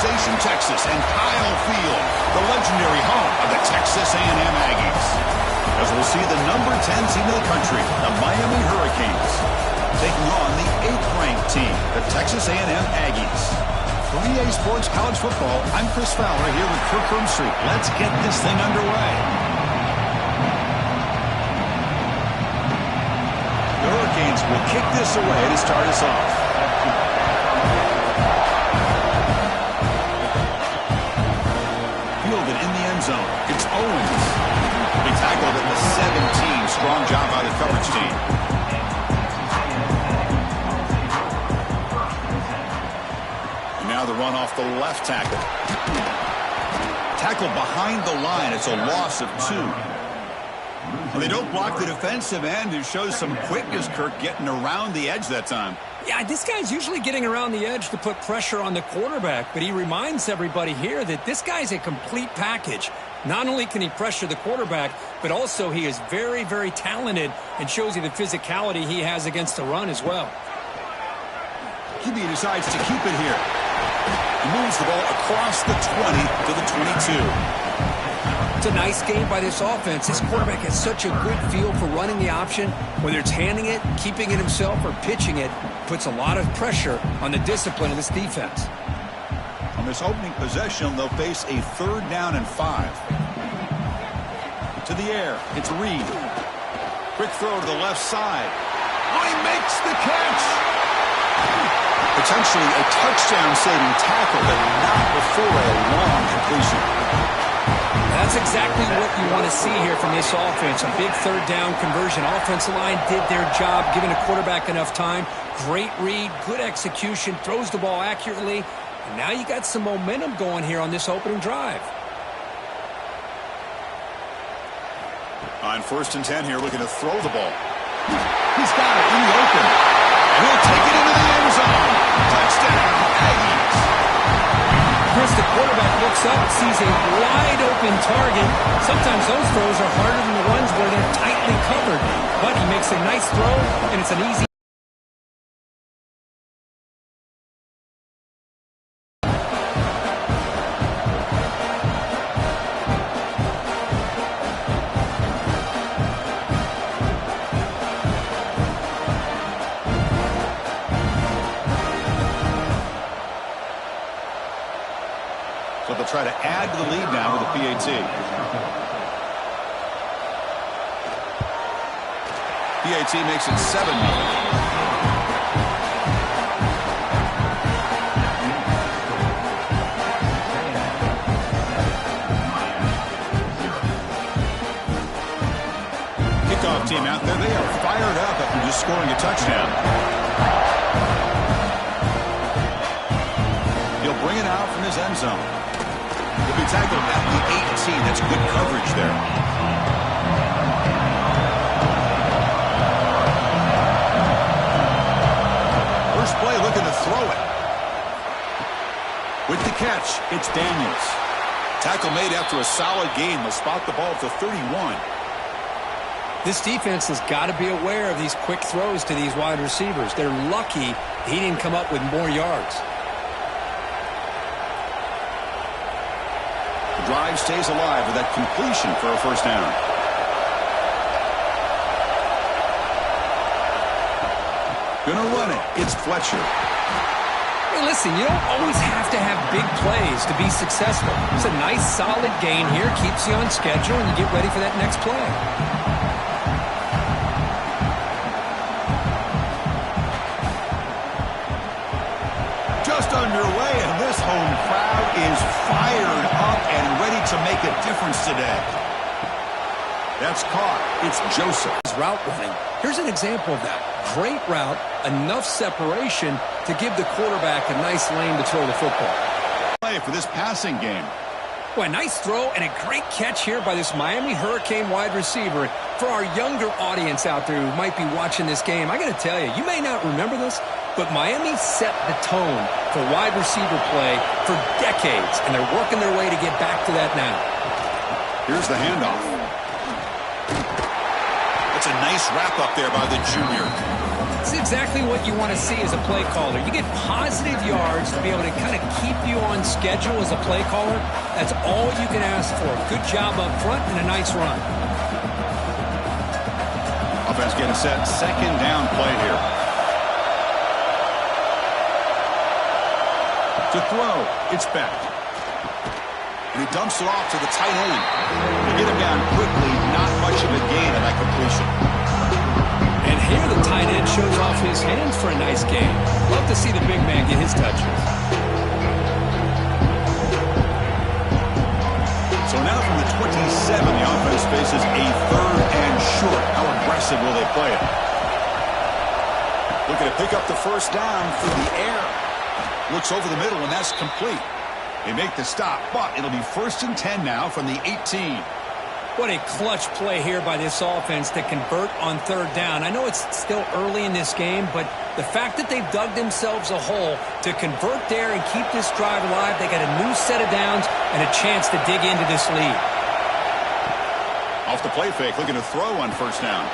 Station, Texas, and Kyle Field, the legendary home of the Texas A&M Aggies. As we'll see the number 10 team in the country, the Miami Hurricanes, taking on the 8th-ranked team, the Texas A&M Aggies. For EA Sports College Football, I'm Chris Fowler here with Kirk Hermstreet. Let's get this thing underway. The Hurricanes will kick this away to start us off. Fielded in the end zone. It's Owens. He tackled at the 17. Strong job by the coverage team. And now the run off the left tackle. Tackled behind the line. It's a loss of 2. And they don't block the defensive end, who shows some quickness, Kirk, getting around the edge that time. Yeah, this guy's usually getting around the edge to put pressure on the quarterback, but he reminds everybody here that this guy's a complete package. Not only can he pressure the quarterback, but also he is very, very talented and shows you the physicality he has against the run as well. QB decides to keep it here. He moves the ball across the 20 to the 22. It's a nice game by this offense. This quarterback has such a good feel for running the option. Whether it's handing it, keeping it himself, or pitching it, puts a lot of pressure on the discipline of this defense. On this opening possession, they'll face a 3rd down and 5. To the air, it's Reed. Quick throw to the left side. Oh, he makes the catch! Potentially a touchdown-saving tackle, but not before a long completion. That's exactly what you want to see here from this offense. A big 3rd down conversion. Offensive line did their job, giving a quarterback enough time. Great read, good execution, throws the ball accurately. And now you got some momentum going here on this opening drive. On 1st and 10 here, looking to throw the ball. He's got it in the open. And he'll take it into the end zone. Touchdown, Aggies. Chris, the quarterback looks up, sees a wide-open target. Sometimes those throws are harder than the ones where they're tightly covered. But he makes a nice throw, and it's an easy. So they'll try to add to the lead now with a PAT. PAT makes it 7-0. Kickoff team out there. They are fired up after just scoring a touchdown. He'll bring it out from his end zone. He'll be tackled at the 18. That's good coverage there. First play looking to throw it. With the catch, it's Daniels. Tackle made after a solid gain. They'll spot the ball at the 31. This defense has got to be aware of these quick throws to these wide receivers. They're lucky he didn't come up with more yards. The drive stays alive with that completion for a 1st down. Gonna run it. It's Fletcher. Hey, listen, you don't always have to have big plays to be successful. It's a nice, solid gain here. Keeps you on schedule, and you get ready for that next play. Just underway, and this home crowd is fired up and ready to make a difference today. That's caught. It's Joseph. Route running. Here's an example of that. Great route, enough separation to give the quarterback a nice lane to throw the football. Play for this passing game. Well, a nice throw and a great catch here by this Miami Hurricane wide receiver. For our younger audience out there who might be watching this game, I got to tell you, you may not remember this, but Miami set the tone for wide receiver play for decades, and they're working their way to get back to that now. Here's the handoff. That's a nice wrap up there by the junior. See, exactly what you want to see as a play caller. You get positive yards to be able to kind of keep you on schedule as a play caller. That's all you can ask for. Good job up front and a nice run. Offense getting set. Second down play here. To throw, it's back. And he dumps it off to the tight end. They get him down quickly, not much of a gain on that completion. And here the tight end shows off his hands for a nice gain. Love to see the big man get his touches. So now from the 27, the offense faces a third and short. How aggressive will they play it? Looking to pick up the first down through the air. Looks over the middle, and that's complete. They make the stop, but it'll be 1st and 10 now from the 18. What a clutch play here by this offense to convert on third down. I know it's still early in this game, but the fact that they've dug themselves a hole to convert there and keep this drive alive, they got a new set of downs and a chance to dig into this lead. Off the play fake, looking to throw on first down.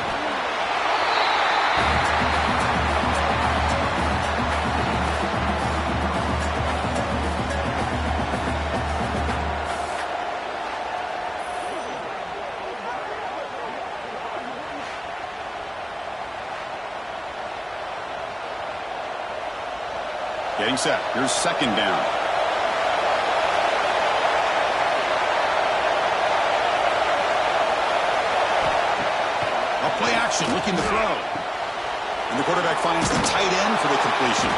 Getting set. Here's second down. A play action, looking to throw. And the quarterback finds the tight end for the completion.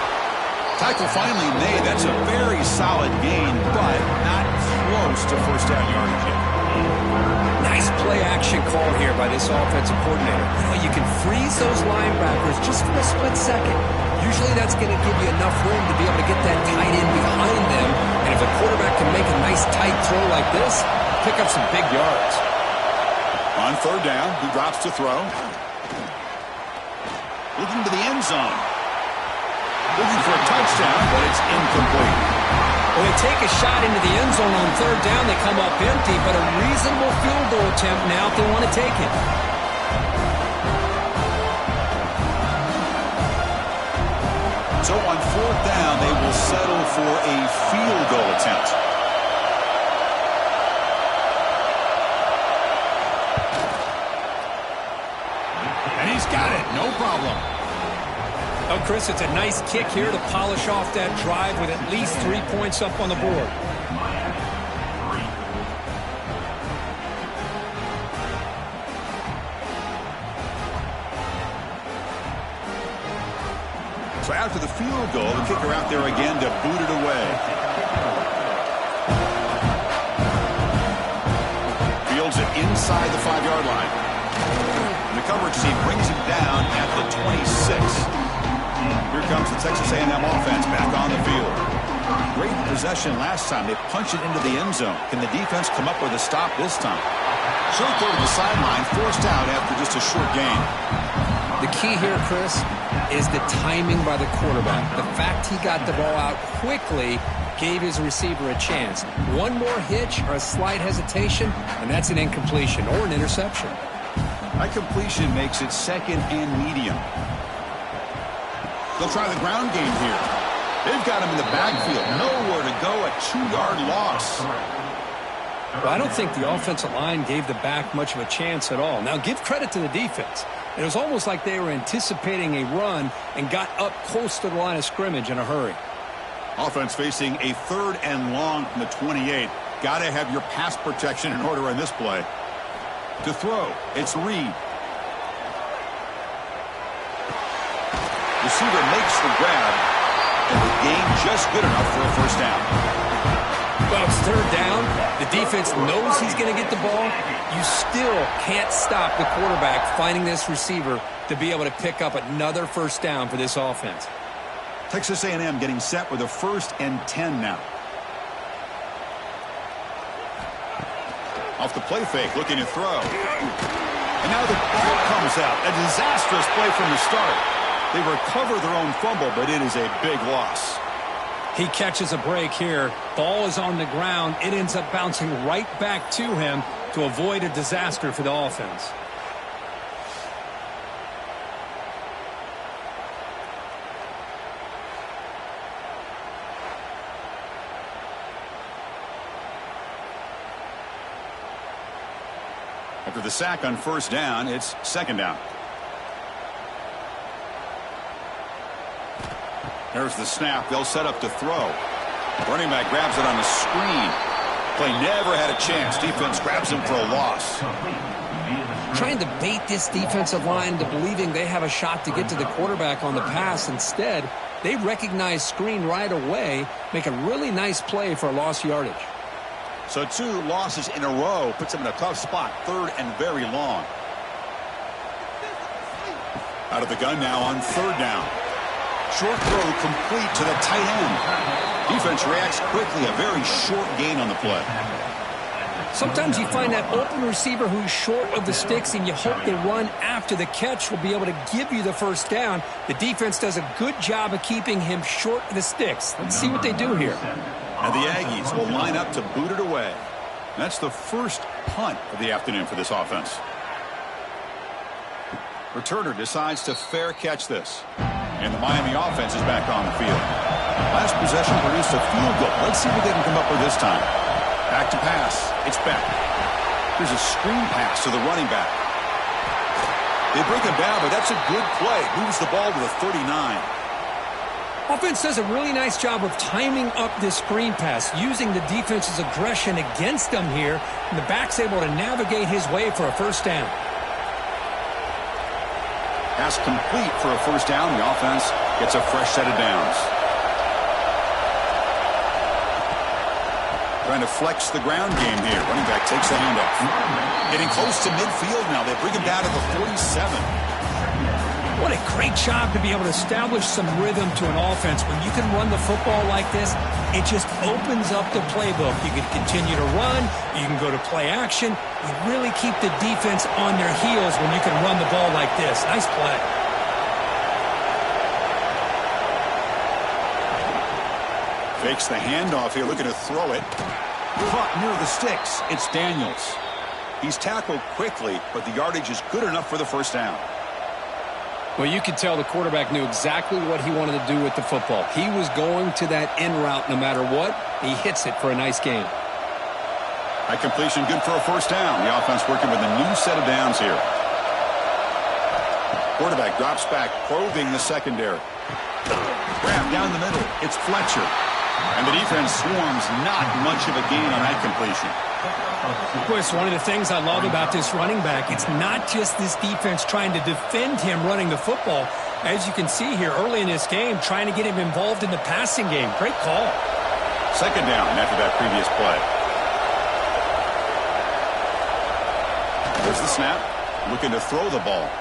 Tackle finally made. That's a very solid gain, but not close to first down yardage yet. Nice play action call here by this offensive coordinator. You know, you can freeze those linebackers just for a split second. Usually that's going to give you enough room to be able to get that tight end behind them. And if a quarterback can make a nice tight throw like this, pick up some big yards. On third down, he drops to throw. Looking to the end zone. Looking for a touchdown, but it's incomplete. When they take a shot into the end zone on third down, they come up empty, but a reasonable field goal attempt now if they want to take it. So on fourth down, they will settle for a field goal attempt. And he's got it, no problem. Oh, Chris, it's a nice kick here to polish off that drive with at least 3 points up on the board. So after the field goal, the kicker out there again to boot it away. Fields it inside the 5-yard line. And the coverage team brings him down at the 26. Here comes the Texas A&M offense back on the field. Great possession last time. They punch it into the end zone. Can the defense come up with a stop this time? Short throw to the sideline, forced out after just a short gain. The key here, Chris, is the timing by the quarterback. The fact he got the ball out quickly gave his receiver a chance. One more hitch or a slight hesitation, and that's an incompletion or an interception. That completion makes it second and medium. They'll try the ground game here. They've got him in the backfield. Nowhere to go, a 2-yard loss. Well, I don't think the offensive line gave the back much of a chance at all. Now, give credit to the defense. It was almost like they were anticipating a run and got up close to the line of scrimmage in a hurry. Offense facing a third and long from the 28. Got to have your pass protection in order on this play. To throw, it's Reed. Receiver makes the grab, and the gain just good enough for a first down. Well, it's third down. The defense knows he's going to get the ball. You still can't stop the quarterback finding this receiver to be able to pick up another first down for this offense. Texas A&M getting set with a 1st and 10 now. Off the play fake, looking to throw. And now the ball comes out. A disastrous play from the start. They recover their own fumble, but it is a big loss. He catches a break here. Ball is on the ground. It ends up bouncing right back to him to avoid a disaster for the offense. After the sack on first down, it's second down. There's the snap. They'll set up to throw. Running back grabs it on the screen. Play never had a chance. Defense grabs him for a loss. Trying to bait this defensive line into believing they have a shot to get to the quarterback on the pass. Instead, they recognize screen right away, make a really nice play for a lost yardage. So 2 losses in a row puts them in a tough spot. 3rd and very long. Out of the gun now on 3rd down. Short throw complete to the tight end. Defense reacts quickly. A very short gain on the play. Sometimes you find that open receiver who's short of the sticks, and you hope the run after the catch will be able to give you the first down. The defense does a good job of keeping him short of the sticks. Let's see what they do here. And the Aggies will line up to boot it away. That's the first punt of the afternoon for this offense. Returner decides to fair catch this. And the Miami offense is back on the field. Last possession produced a field goal. Let's see what they can come up with this time. Back to pass. It's back. Here's a screen pass to the running back. They bring him down, but that's a good play. Moves the ball to the 39. Offense does a really nice job of timing up this screen pass, using the defense's aggression against them here, and the back's able to navigate his way for a first down. Pass complete for a first down. The offense gets a fresh set of downs. Trying to flex the ground game here. Running back takes the handoff. Getting close to midfield now. They bring him down to the 47. What a great job to be able to establish some rhythm to an offense. When you can run the football like this, it just opens up the playbook. You can continue to run. You can go to play action. You really keep the defense on their heels when you can run the ball like this. Nice play. Fakes the handoff here, looking to throw it. Caught near the sticks. It's Daniels. He's tackled quickly, but the yardage is good enough for the first down. Well, you could tell the quarterback knew exactly what he wanted to do with the football. He was going to that in route no matter what. He hits it for a nice gain. High completion, good for a first down. The offense working with a new set of downs here. Quarterback drops back, probing the secondary. Grab down the middle. It's Fletcher. And the defense swarms, not much of a gain on that completion. Of course, one of the things I love about this running back, it's not just this defense trying to defend him running the football. As you can see here early in this game, trying to get him involved in the passing game. Great call. Second down after that previous play. There's the snap. Looking to throw the ball.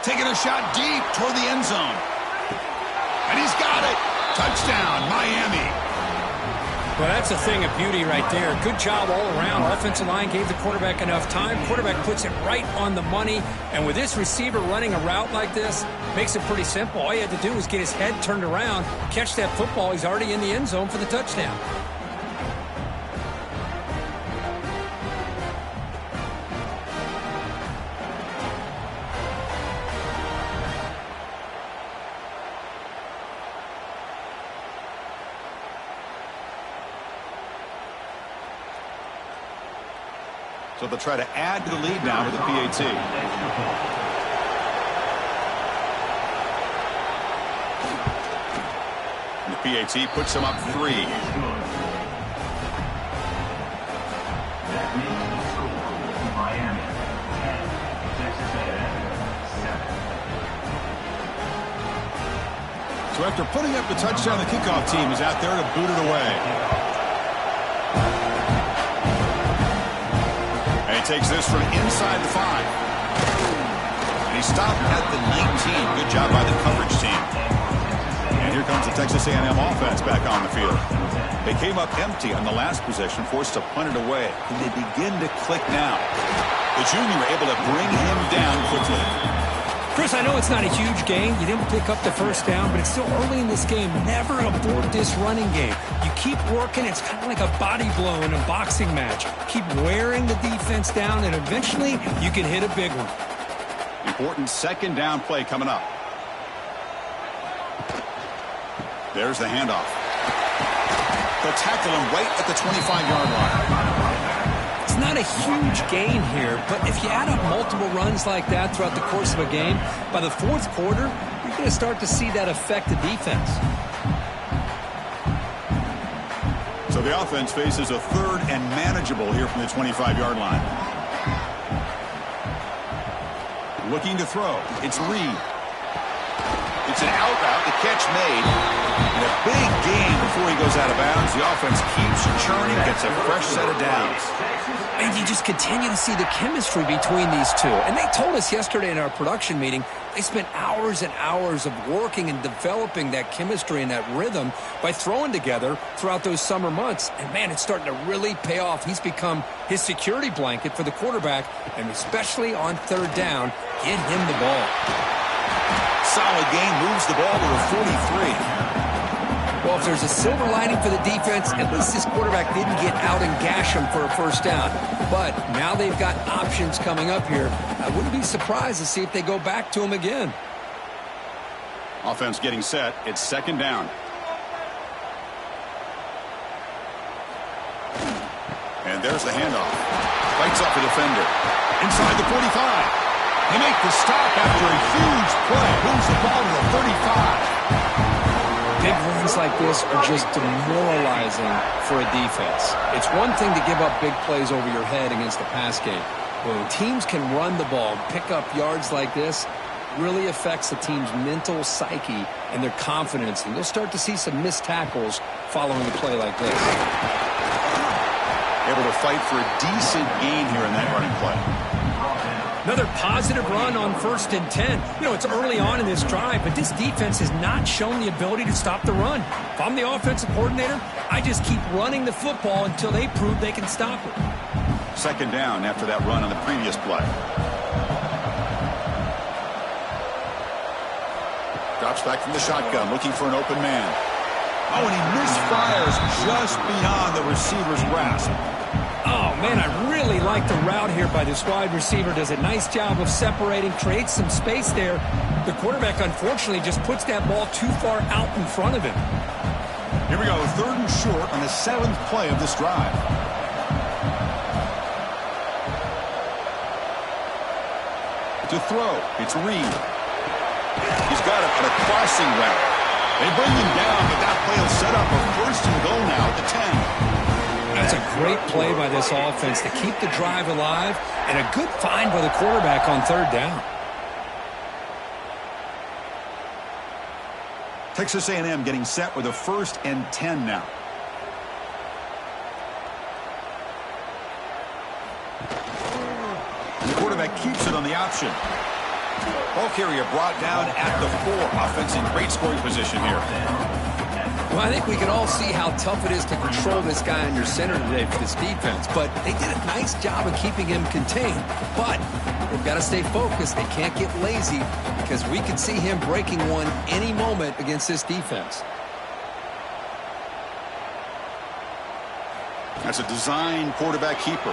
Taking a shot deep toward the end zone. And he's got it. Touchdown, Miami. Well, that's a thing of beauty right there. Good job all around. Offensive line gave the quarterback enough time. Quarterback puts it right on the money. And with this receiver running a route like this, makes it pretty simple. All you had to do was get his head turned around, catch that football. He's already in the end zone for the touchdown. So they'll try to add to the lead now with the PAT. And the PAT puts them up 3. So after putting up the touchdown, the kickoff team is out there to boot it away. Takes this from inside the 5. And he stopped at the 19. Good job by the coverage team. And here comes the Texas A&M offense back on the field. They came up empty on the last possession, forced to punt it away. And they begin to click now. The junior able to bring him down quickly. Chris, I know it's not a huge gain. You didn't pick up the first down, but it's still early in this game. Never abort this running game. You keep working. It's kind of like a body blow in a boxing match. Keep wearing the defense down, and eventually you can hit a big one. Important second down play coming up. There's the handoff. They'll tackle him right at the 25-yard line. It's not a huge gain here, but if you add up multiple runs like that throughout the course of a game, by the fourth quarter, you're going to start to see that affect the defense. So the offense faces a third and manageable here from the 25-yard line. Looking to throw. It's Reed. It's an out route. The catch made. And a big gain before he goes out of bounds. The offense keeps churning, gets a fresh set of downs. And you just continue to see the chemistry between these two. And they told us yesterday in our production meeting, they spent hours and hours of working and developing that chemistry and that rhythm by throwing together throughout those summer months. And, man, it's starting to really pay off. He's become his security blanket for the quarterback, and especially on third down, get him the ball. Solid gain, moves the ball to the 43. Well, if there's a silver lining for the defense, at least this quarterback didn't get out and gash him for a first down. But now they've got options coming up here. I wouldn't be surprised to see if they go back to him again. Offense getting set. It's second down. And there's the handoff. Fights off a defender. Inside the 45. They make the stop after a huge play. Moves the ball to the 35. Big runs like this are just demoralizing for a defense. It's one thing to give up big plays over your head against the pass game. When teams can run the ball, pick up yards like this, really affects the team's mental psyche and their confidence. And you'll start to see some missed tackles following a play like this. Able to fight for a decent gain here in that running play. Another positive run on 1st and 10. You know, it's early on in this drive, but this defense has not shown the ability to stop the run. If I'm the offensive coordinator, I just keep running the football until they prove they can stop it. Second down after that run on the previous play. Drops back from the shotgun, looking for an open man. Oh, and he misfires just beyond the receiver's grasp. Oh, man, I really like the route here by this wide receiver. Does a nice job of separating, creates some space there. The quarterback, unfortunately, just puts that ball too far out in front of him. Here we go, third and short on the 7th play of this drive. To throw, it's Reed. He's got it on a crossing route. They bring him down, but that play will set up a first and goal now at the 10. That's a great play by this offense to keep the drive alive, and a good find by the quarterback on third down. Texas A&M getting set with a 1st and 10 now. And the quarterback keeps it on the option. Ball carrier brought down at the 4. Offense in great scoring position here. Well, I think we can all see how tough it is to control this guy under center today for this defense. But they did a nice job of keeping him contained. But they've got to stay focused. They can't get lazy because we could see him breaking one any moment against this defense. That's a design quarterback keeper.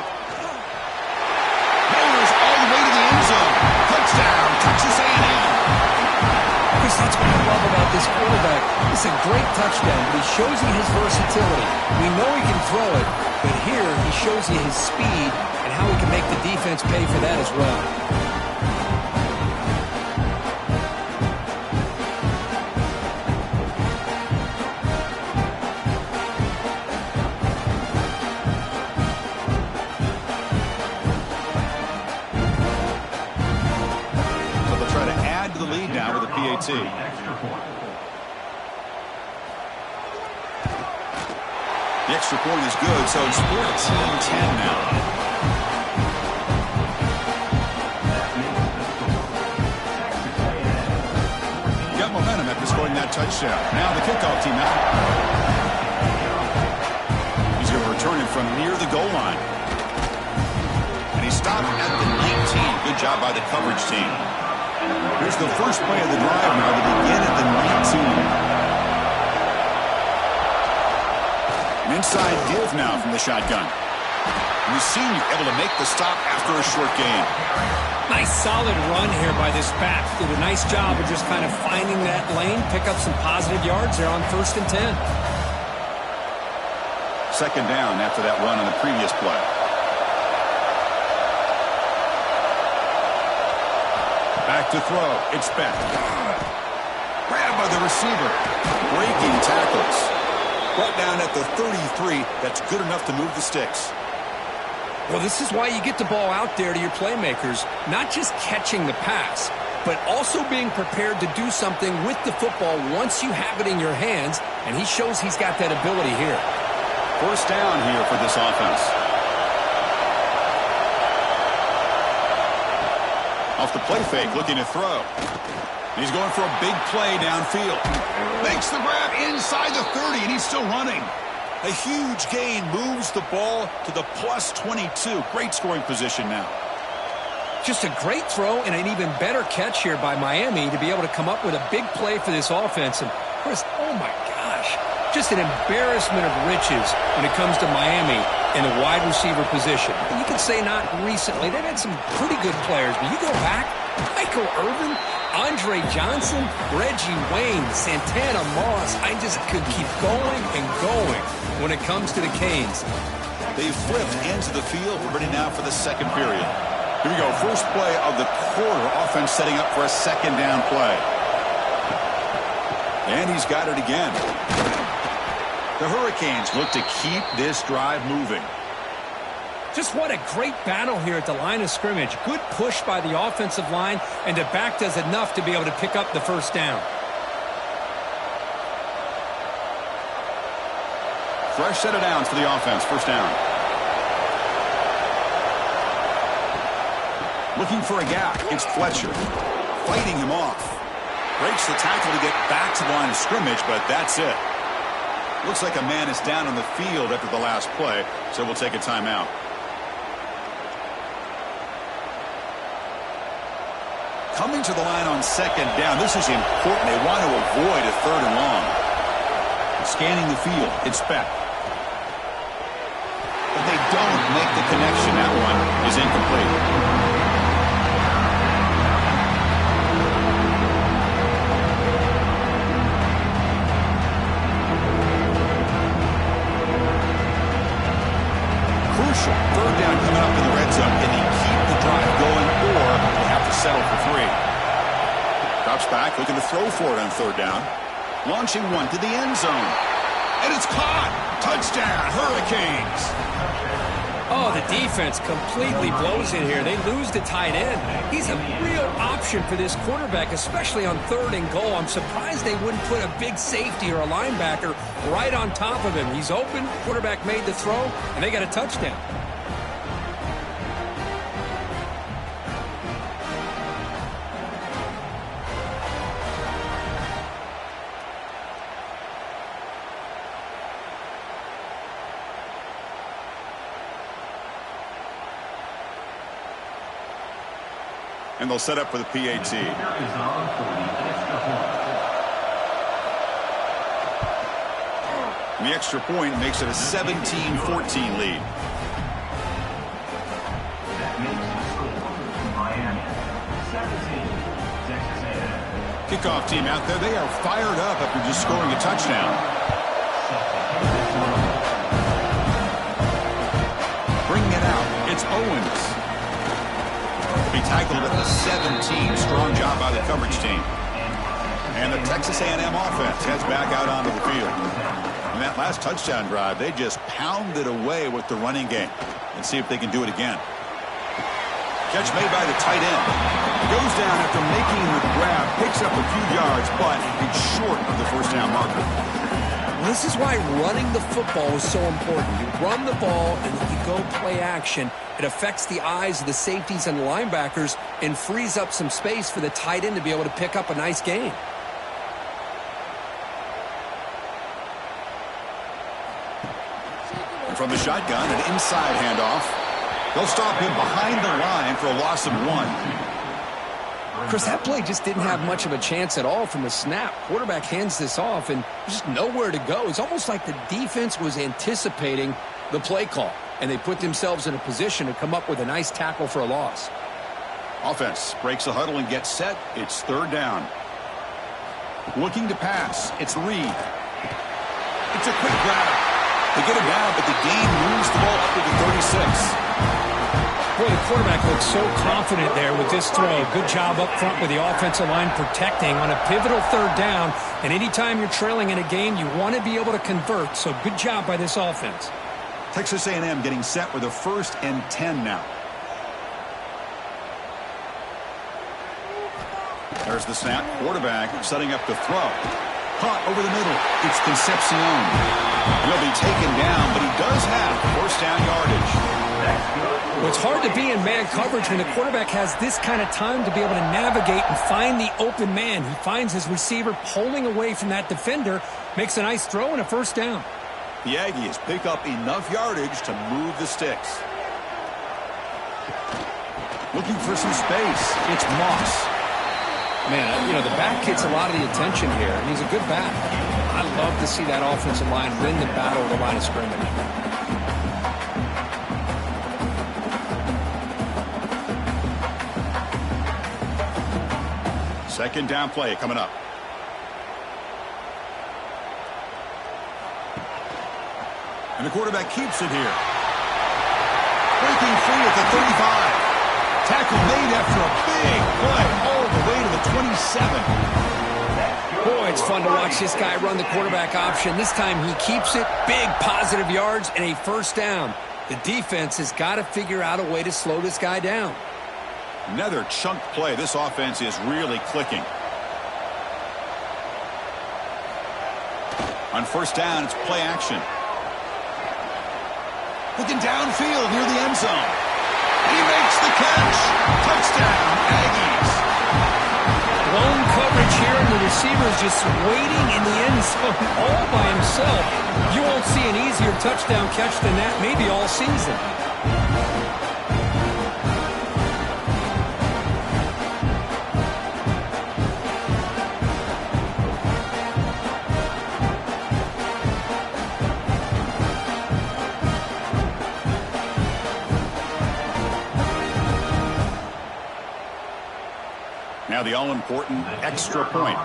Mailers all the way to the end zone. Touchdown, Texas A&M. That's what I love about this quarterback. It's a great touchdown, but he shows you his versatility. We know he can throw it, but here he shows you his speed and how he can make the defense pay for that as well. PAT. The extra point is good, so it's 14-10 now. Got momentum after scoring that touchdown. Now the kickoff team out. He's going to return it from near the goal line. And he stopped at the 19. Good job by the coverage team. Here's the first play of the drive now to begin at the 19. An inside give now from the shotgun. And the senior able to make the stop after a short gain. Nice solid run here by this back. Did a nice job of just kind of finding that lane, pick up some positive yards there on 1st and 10. Second down after that run on the previous play. To throw. It's Beck. Grabbed by the receiver. Breaking tackles. Brought down at the 33. That's good enough to move the sticks. Well, this is why you get the ball out there to your playmakers, not just catching the pass, but also being prepared to do something with the football once you have it in your hands, and he shows he's got that ability here. First down here for this offense. Off the play fake, looking to throw. He's going for a big play downfield. Makes the grab inside the 30, and he's still running. A huge gain moves the ball to the plus 22. Great scoring position now. Just a great throw and an even better catch here by Miami to be able to come up with a big play for this offense. And Chris, oh my gosh, just an embarrassment of riches when it comes to Miami in the wide receiver position. You can say not recently. They've had some pretty good players, but you go back, Michael Irvin, Andre Johnson, Reggie Wayne, Santana Moss. I just could keep going and going when it comes to the Canes. They've flipped into the field. We're ready now for the second period. Here we go. First play of the quarter. Offense setting up for a second down play. And he's got it again. The Hurricanes look to keep this drive moving. Just what a great battle here at the line of scrimmage. Good push by the offensive line, and the back does enough to be able to pick up the first down. Fresh set of downs for the offense. First down. Looking for a gap. It's Fletcher. Fighting him off. Breaks the tackle to get back to the line of scrimmage, but that's it. Looks like a man is down on the field after the last play, so we'll take a timeout. Coming to the line on second down. This is important. They want to avoid a third and long. Scanning the field. It's Beck. But they don't make the connection. That one is incomplete. Third down coming up in the red zone. Can he keep the drive going, or will have to settle for three? Drops back, looking to throw for it on third down. Launching one to the end zone. And it's caught. Touchdown, Hurricanes. Oh, the defense completely blows it here. They lose the tight end. He's a real option for this quarterback, especially on third and goal. I'm surprised they wouldn't put a big safety or a linebacker right on top of him. He's open. Quarterback made the throw, and they got a touchdown. And they'll set up for the PAT. And the extra point makes it a 17-14 lead. Kickoff team out there. They are fired up after just scoring a touchdown. Bringing it out. It's Owens. Be tackled at the 17. Strong job by the coverage team. And the Texas A&M offense heads back out onto the field. In that last touchdown drive, they just pounded away with the running game. And see if they can do it again. Catch made by the tight end. Goes down after making the grab, picks up a few yards, but it's short of the first down marker. This is why running the football is so important. You run the ball and then you go play action. It affects the eyes of the safeties and linebackers and frees up some space for the tight end to be able to pick up a nice gain. And from the shotgun, an inside handoff. They'll stop him behind the line for a loss of 1. Chris, that play just didn't have much of a chance at all from the snap. Quarterback hands this off and just nowhere to go. It's almost like the defense was anticipating the play call, and they put themselves in a position to come up with a nice tackle for a loss. Offense breaks the huddle and gets set. It's third down. Looking to pass. It's Reed. It's a quick grab. They get him down, but the gain moves the ball up to the 36. Boy, the quarterback looks so confident there with this throw. Good job up front with the offensive line protecting on a pivotal third down. And anytime you're trailing in a game, you want to be able to convert. So good job by this offense. Texas A&M getting set with a 1st and 10 now. There's the snap. Quarterback setting up the throw. Caught over the middle. It's Concepcion. He'll be taken down, but he does have 1st down yardage. Well, it's hard to be in man coverage when the quarterback has this kind of time to be able to navigate and find the open man. He finds his receiver pulling away from that defender, makes a nice throw and a 1st down. The Aggies pick up enough yardage to move the sticks. Looking for some space. It's Moss. Man, you know, the back gets a lot of the attention here, and he's a good back. I love to see that offensive line win the battle of the line of scrimmage. Second down play coming up. And the quarterback keeps it here. Breaking free at the 35. Tackle made after a big play all the way to the 27. Boy, it's fun to watch this guy run the quarterback option. This time he keeps it, big positive yards, and a 1st down. The defense has got to figure out a way to slow this guy down. Another chunk play. This offense is really clicking. On 1st down, it's play action. Looking downfield near the end zone. He makes the catch. Touchdown, Aggies. Lone coverage here, and the receiver is just waiting in the end zone all by himself. You won't see an easier touchdown catch than that maybe all season. Now the all-important extra point.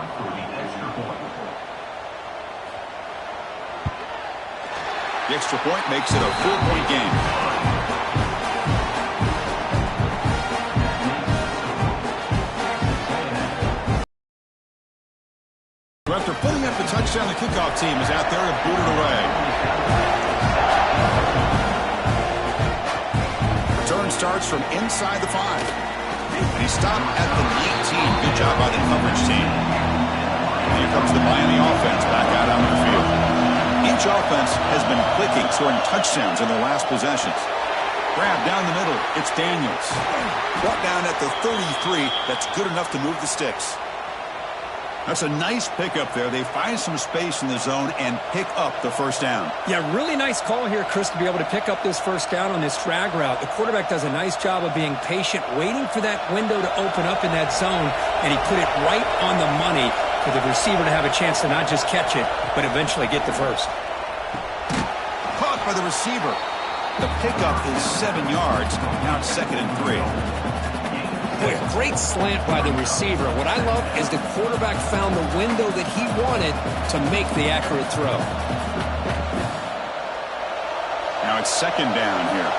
The extra point makes it a 4-point game. So after putting up a touchdown, the kickoff team is out there to boot it away. Return starts from inside the 5. And he stopped at the 19. Good job by the coverage team. And here comes the Miami offense back out onto the field. Each offense has been clicking, scoring touchdowns in their last possessions. Grab down the middle. It's Daniels. Brought down at the 33. That's good enough to move the sticks. That's a nice pickup there. They find some space in the zone and pick up the 1st down. Yeah, really nice call here, Chris, to be able to pick up this 1st down on this drag route. The quarterback does a nice job of being patient, waiting for that window to open up in that zone, and he put it right on the money for the receiver to have a chance to not just catch it, but eventually get the 1st. Caught by the receiver. The pickup is 7 yards. Now it's 2nd and 3. Boy, a great slant by the receiver. What I love is the quarterback found the window that he wanted to make the accurate throw. Now it's 2nd down here.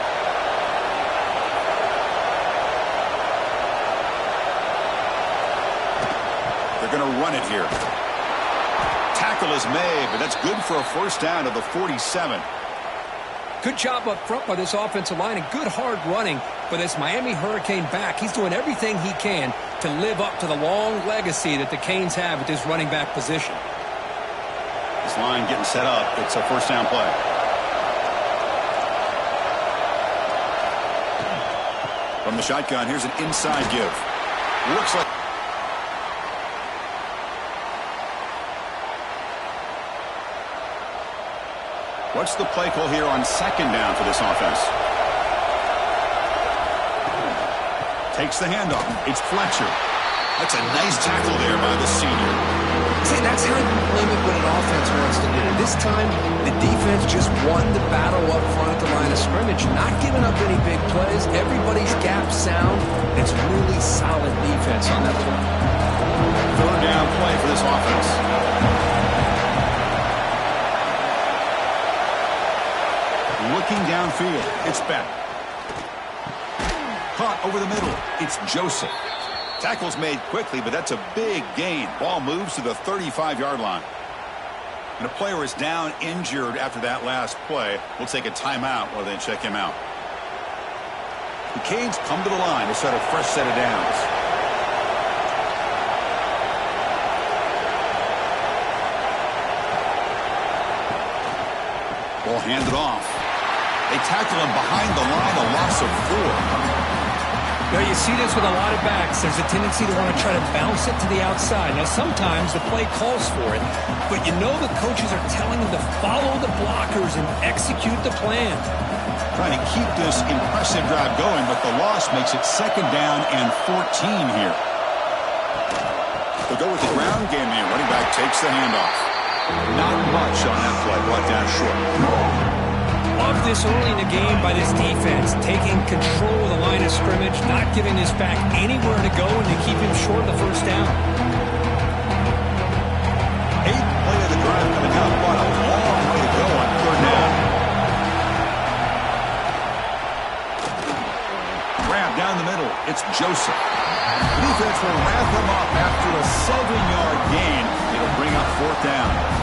They're going to run it here. Tackle is made, but that's good for a 1st down to the 47. Good job up front by this offensive line and good hard running for this Miami Hurricane back. He's doing everything he can to live up to the long legacy that the Canes have at this running back position. This line getting set up. It's a 1st down play. From the shotgun, here's an inside give. Looks like what's the play call here on 2nd down for this offense? Takes the handoff. It's Fletcher. That's a nice tackle there by the senior. See, that's how you limit what an offense wants to do. This time, the defense just won the battle up front at the line of scrimmage, not giving up any big plays. Everybody's gap sound. It's really solid defense on that play. 3rd down play for this offense. Looking downfield. It's back. Caught over the middle. It's Joseph. Tackle's made quickly, but that's a big gain. Ball moves to the 35-yard line. And a player is down injured after that last play. We'll take a timeout while they check him out. The Canes come to the line to set a fresh set of downs. Ball handed off. They tackle him behind the line, a loss of 4. Now you see this with a lot of backs. There's a tendency to want to try to bounce it to the outside. Now sometimes the play calls for it, but you know the coaches are telling them to follow the blockers and execute the plan. Trying to keep this impressive drive going, but the loss makes it 2nd down and 14 here. They'll go with the ground game here. Running back takes the handoff. Not much on that play, brought down short. Love this early in the game by this defense, taking control of the line of scrimmage, not giving this back anywhere to go, and to keep him short of the first down. 8th play of the drive coming up, but a long way to go on 3rd down. Grab down the middle. It's Joseph. The defense will wrap him up after a 7-yard gain. It'll bring up 4th down.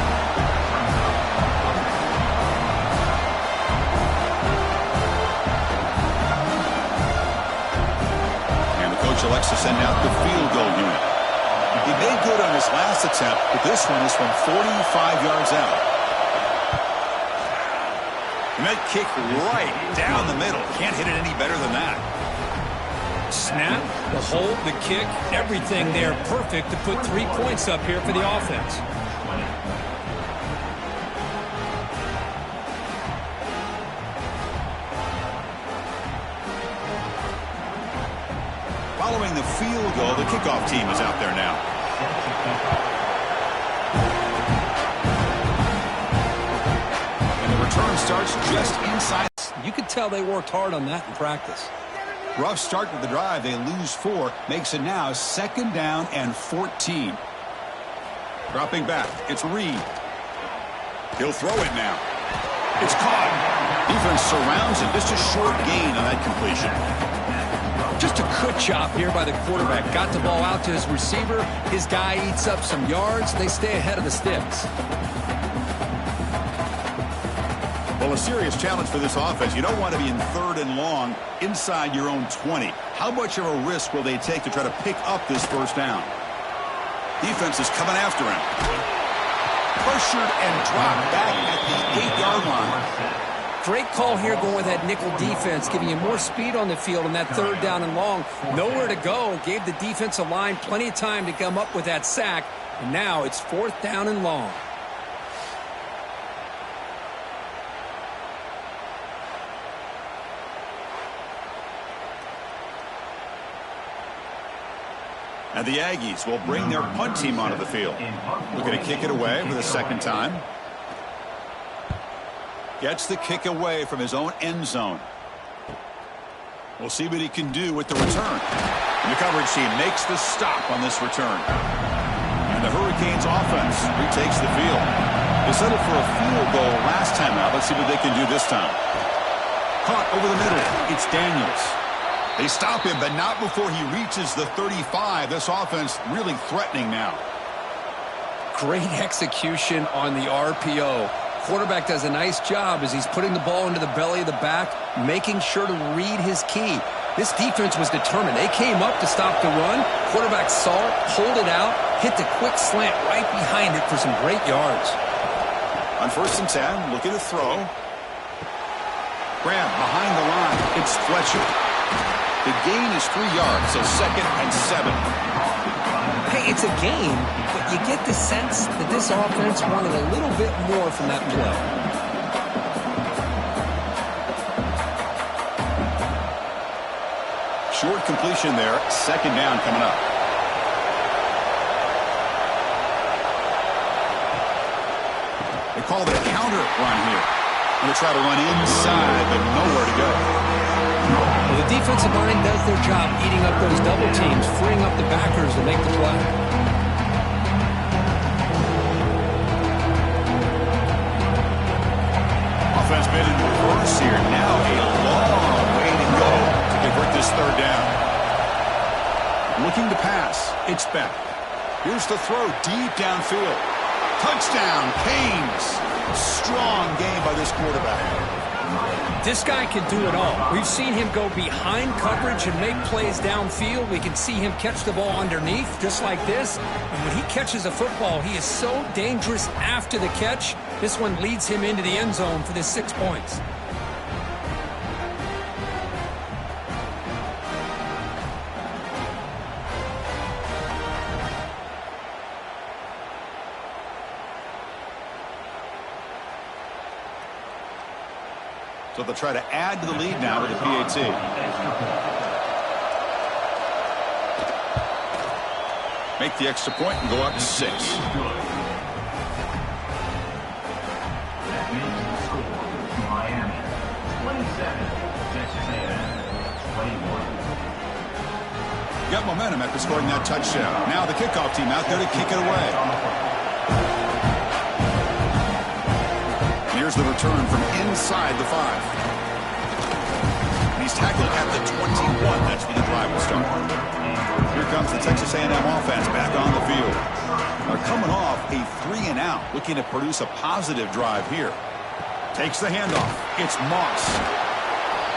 Elects to send out the field goal unit. He made good on his last attempt, but this one is from 45 yards out. And that kick right down the middle. Can't hit it any better than that. Snap, the hold, the kick, everything there perfect to put 3 points up here for the offense. Following the field goal, the kickoff team is out there now. And the return starts just inside. You could tell they worked hard on that in practice. Rough start to the drive. They lose 4. Makes it now 2nd down and 14. Dropping back. It's Reed. He'll throw it now. It's caught. Defense surrounds him. Just a short gain on that completion. Just a good job here by the quarterback. Got the ball out to his receiver. His guy eats up some yards. They stay ahead of the sticks. Well, a serious challenge for this offense. You don't want to be in 3rd and long inside your own 20. How much of a risk will they take to try to pick up this first down? Defense is coming after him. Pressured and dropped back at the 8-yard line. Great call here going with that nickel defense, giving you more speed on the field on that 3rd down and long. Nowhere to go. Gave the defensive line plenty of time to come up with that sack. And now it's 4th down and long. And the Aggies will bring their punt team onto the field. Looking to kick it away for the 2nd time. Gets the kick away from his own end zone. We'll see what he can do with the return. And the coverage team makes the stop on this return. And the Hurricanes offense retakes the field. They settled for a field goal last time out. Let's see what they can do this time. Caught over the middle. It's Daniels. They stop him, but not before he reaches the 35. This offense really threatening now. Great execution on the RPO. Quarterback does a nice job as he's putting the ball into the belly of the back, making sure to read his key. This defense was determined. They came up to stop the run. Quarterback saw it, pulled it out, hit the quick slant right behind it for some great yards. On 1st and 10, looking to throw. Grab behind the line. It's Fletcher. The gain is 3 yards, so 2nd and 7. Hey, it's a game, but you get the sense that this offense wanted a little bit more from that play. Short completion there. 2nd down coming up. They call the counter run here. Going to try to run inside, but nowhere to go. Well, the defensive line does their job eating up those double teams, freeing up the backers to make the play. Offense made in reverse here. Now a long way to go to convert this third down. Looking to pass. It's back. Here's the throw deep downfield. Touchdown, Canes. Strong game by this quarterback. This guy can do it all. We've seen him go behind coverage and make plays downfield. We can see him catch the ball underneath, just like this. And when he catches a football, he is so dangerous after the catch. This one leads him into the end zone for the 6 points. So they'll try to add to the lead now with the PAT. Make the extra point and go up 6. That makes the score Miami 27, Texas A&M 21. Got momentum after scoring that touchdown. Now the kickoff team out there to kick it away. Here's the return from inside the 5. And he's tackled at the 21. That's where the drive will start. Here comes the Texas A&M offense back on the field. They're coming off a 3-and-out, looking to produce a positive drive here. Takes the handoff. It's Moss.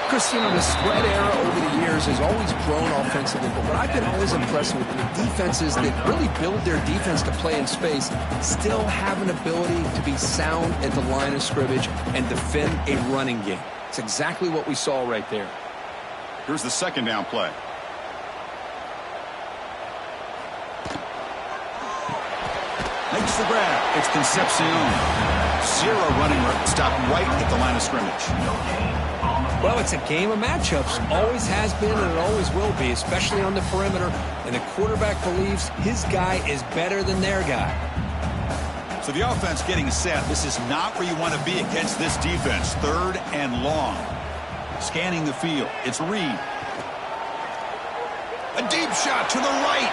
Chris, you know, the spread era over the years has always grown offensively, but what I've been always impressed with the defenses that really build their defense to play in space still have an ability to be sound at the line of scrimmage and defend a running game. It's exactly what we saw right there. Here's the second down play. Makes the grab. It's Concepcion. Zero running stop right at the line of scrimmage. Well, it's a game of matchups. Always has been and it always will be, especially on the perimeter. And the quarterback believes his guy is better than their guy. So the offense getting set. This is not where you want to be against this defense. 3rd and long. Scanning the field. It's Reed. A deep shot to the right.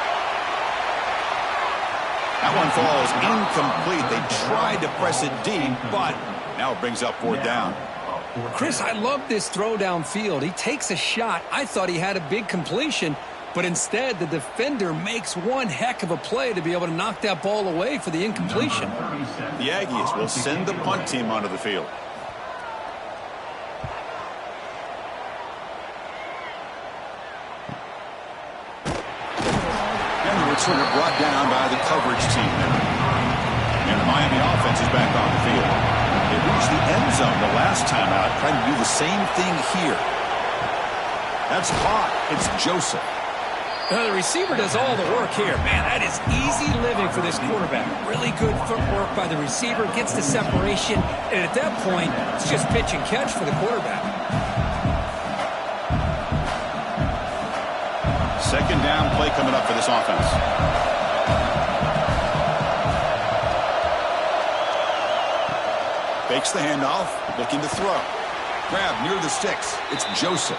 That one falls incomplete. They tried to press it deep, but now it brings up 4th down. Chris, I love this throw downfield. He takes a shot. I thought he had a big completion, but instead the defender makes one heck of a play to be able to knock that ball away for the incompletion. The Aggies will send the punt team onto the field. And the returner brought down by the coverage team. And the Miami offense is back on the field. They reached the end zone the last time out, trying to do the same thing here. That's caught. It's Joseph. The receiver does all the work here. Man, that is easy living for this quarterback. Really good footwork by the receiver, gets the separation, and at that point, it's just pitch and catch for the quarterback. Second down play coming up for this offense. Fakes the handoff, looking to throw. Grab near the sticks. It's Joseph.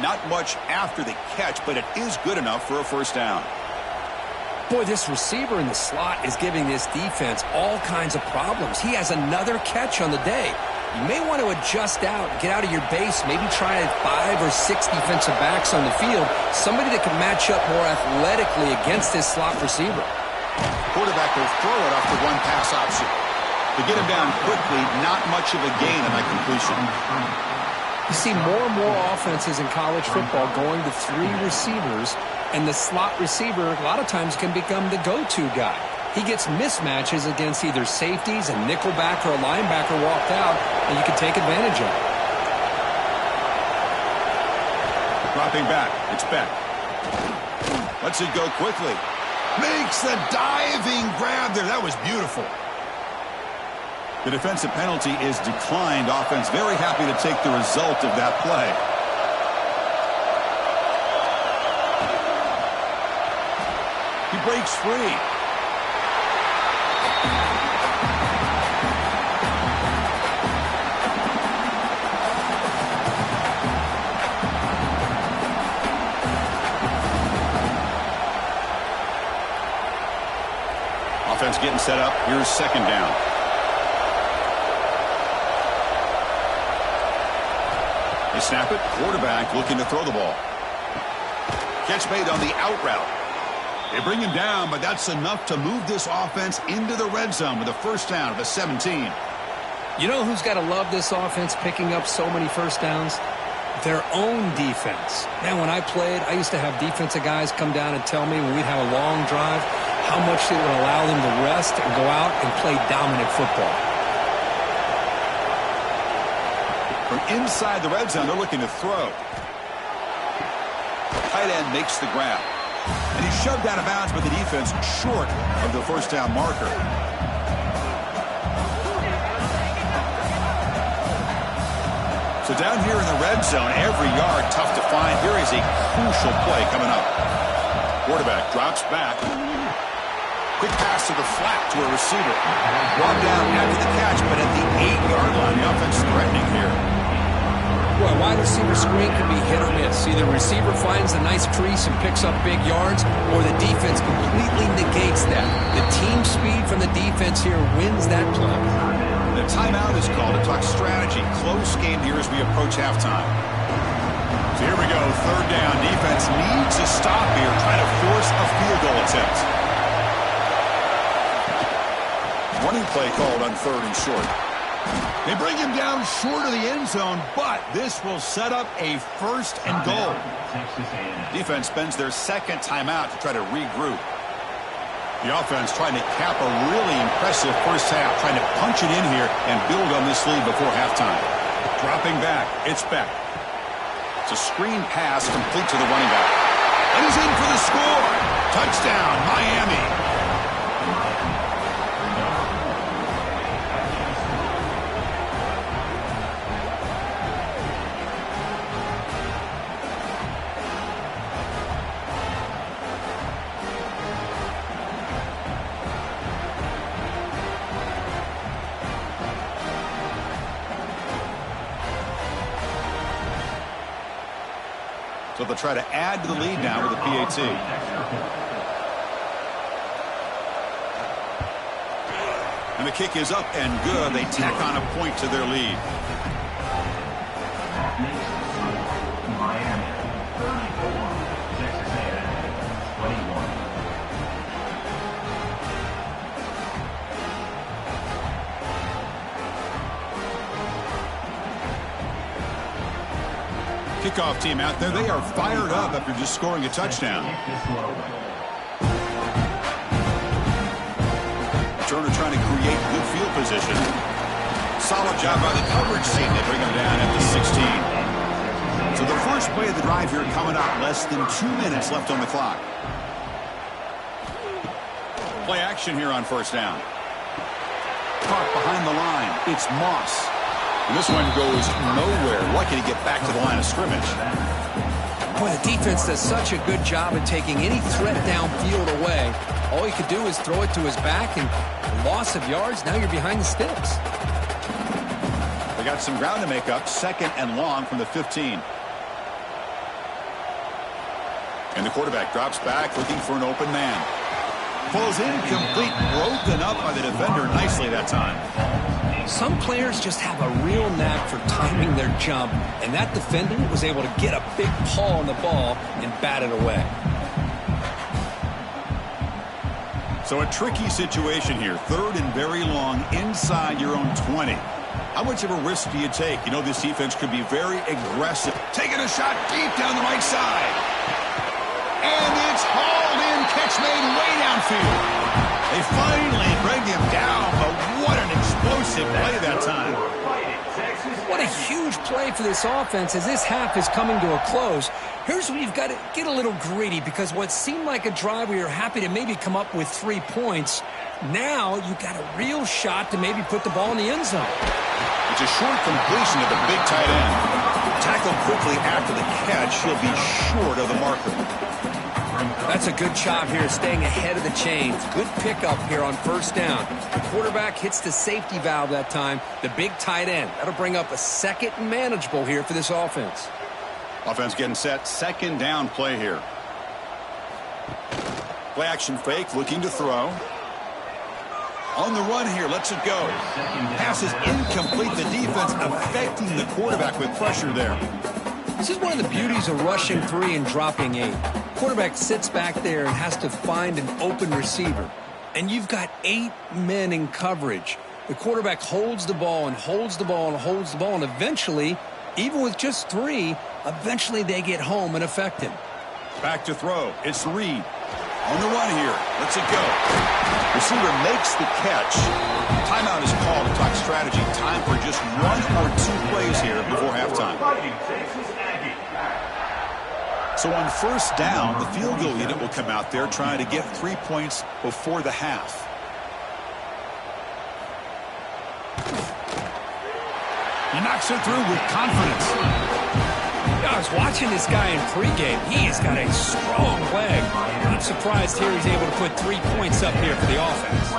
Not much after the catch, but it is good enough for a 1st down. Boy, this receiver in the slot is giving this defense all kinds of problems. He has another catch on the day. You may want to adjust out, get out of your base, maybe try 5 or 6 defensive backs on the field, somebody that can match up more athletically against this slot receiver. Quarterback will throw it off the one pass option. To get him down quickly, not much of a gain on that completion. You see more and more offenses in college football going to 3 receivers, and the slot receiver a lot of times can become the go-to guy. He gets mismatches against either safeties, a nickelback, or a linebacker walked out, and you can take advantage of it. Dropping back. It's Beck. Lets it go quickly. Makes the diving grab there. That was beautiful. The defensive penalty is declined. Offense very happy to take the result of that play. He breaks free. Offense getting set up. Here's 2nd down. They snap it. Quarterback looking to throw the ball. Catch made on the out route. They bring him down, but that's enough to move this offense into the red zone with a first down at the 17. You know who's got to love this offense picking up so many first downs? Their own defense. Man, when I played, I used to have defensive guys come down and tell me when we'd have a long drive how much it would allow them to rest and go out and play dominant football. From inside the red zone, they're looking to throw. Tight end makes the grab. And he's shoved out of bounds by the defense short of the first down marker. So down here in the red zone, every yard tough to find. Here is a crucial play coming up. Quarterback drops back. Quick pass to the flat to a receiver. Brought down after the catch, but at the 8-yard line, the offense threatening here. Well, a wide receiver screen can be hit or miss. Either the receiver finds a nice crease and picks up big yards, or the defense completely negates that. The team speed from the defense here wins that play. The timeout is called to talk strategy. Close game here as we approach halftime. So here we go, third down. Defense needs a stop here, trying to force a field goal attempt. Running play called on third and short. They bring him down short of the end zone, but this will set up a first and goal. Defense spends their second timeout to try to regroup. The offense trying to cap a really impressive first half, trying to punch it in here and build on this lead before halftime. Dropping back, it's Beck. It's a screen pass complete to the running back. And he's in for the score. Touchdown, Miami. So they'll try to add to the lead now with a PAT. And the kick is up and good. They tack on a point to their lead. Miami 34, Texas A&M 21. Kickoff team out there, they are fired up after just scoring a touchdown. Turner trying to create good field position. Solid job by the coverage team. They bring him down at the 16. So the first play of the drive here coming up. Less than 2 minutes left on the clock. Play action here on first down. Caught behind the line. It's Moss. And this one goes nowhere. Lucky to get back to the line of scrimmage. Boy, the defense does such a good job at taking any threat downfield away. All he could do is throw it to his back, and loss of yards, now you're behind the sticks. They got some ground to make up. Second and long from the 15. And the quarterback drops back, looking for an open man. Falls incomplete, broken up by the defender nicely that time. Some players just have a real knack for timing their jump, and that defender was able to get a big paw on the ball and bat it away. So a tricky situation here. Third and very long inside your own 20. How much of a risk do you take? You know this defense could be very aggressive. Taking a shot deep down the right side. And it's hauled in. Catch made way downfield. They finally bring him down, but what an explosive play that time. What a huge play for this offense as this half is coming to a close. Here's where you've got to get a little greedy, because what seemed like a drive where you're happy to maybe come up with 3 points, now you've got a real shot to maybe put the ball in the end zone. It's a short completion of the big tight end. Tackled quickly after the catch, he'll be short of the marker. That's a good job here, staying ahead of the chains. Good pickup here on first down. The quarterback hits the safety valve that time. The big tight end. That'll bring up a second and manageable here for this offense. Offense getting set. Second down play here. Play action fake, looking to throw. On the run here, lets it go. Pass is incomplete. The defense affecting the quarterback with pressure there. This is one of the beauties of rushing 3 and dropping 8. Quarterback sits back there and has to find an open receiver. And you've got 8 men in coverage. The quarterback holds the ball and holds the ball and holds the ball, and eventually, even with just 3, eventually they get home and affect him. Back to throw. It's Reed. On the run here. Lets it go. Receiver makes the catch. Timeout is called to talk strategy. Time for just 1 or 2 plays here before halftime. So on first down, the field goal unit will come out there trying to get 3 points before the half. He knocks it through with confidence. I was watching this guy in pregame. He has got a strong leg. I'm surprised here he's able to put 3 points up here for the offense.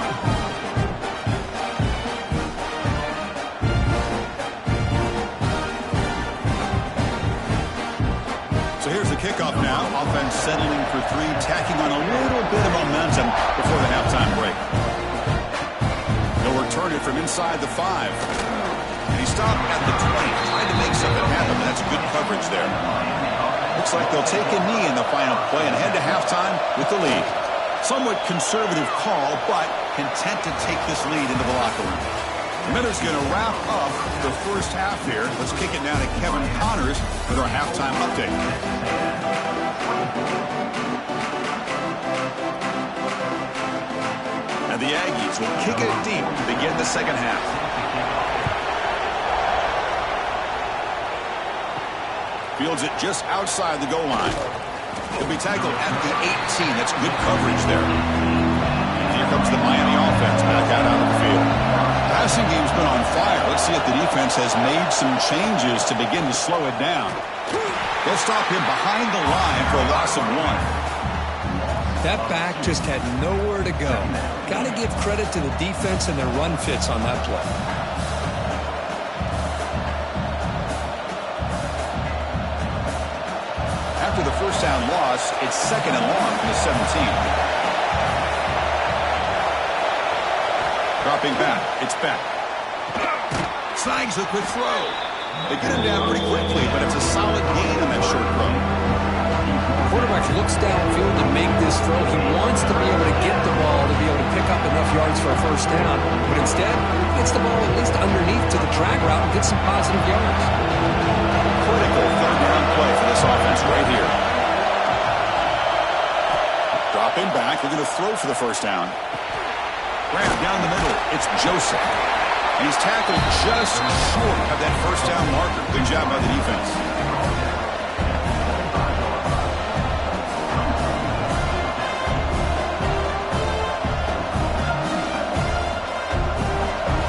So here's the kickoff now. Offense settling for 3, tacking on a little bit of momentum before the halftime break. They'll return it from inside the 5. And he stopped at the 20, trying to make something happen. That's good coverage there. Looks like they'll take a knee in the final play and head to halftime with the lead. Somewhat conservative call, but content to take this lead into the locker room. Miller's going to wrap up the first half here. Let's kick it now to Kevin Connors with our halftime update. And the Aggies will kick it deep to begin the second half. Fields it just outside the goal line. He'll be tackled at the 18. That's good coverage there. And here comes the Miami offense back out on the field. The passing game's been on fire. Let's see if the defense has made some changes to begin to slow it down. They'll stop him behind the line for a loss of 1. That back just had nowhere to go. Got to give credit to the defense and their run fits on that play. After the first down loss, it's 2nd and long from the 17. Dropping back, it's back. Snags a quick throw. They get him down pretty quickly, but it's a solid gain on that short throw. Quarterback looks downfield to make this throw. He wants to be able to get the ball to be able to pick up enough yards for a first down, but instead, he gets the ball at least underneath to the drag route and gets some positive yards. Critical 3rd down play for this offense right here. Dropping back, they're going to throw for the first down. Grab down the middle, it's Joseph. And he's tackled just short of that first down marker. Good job by the defense.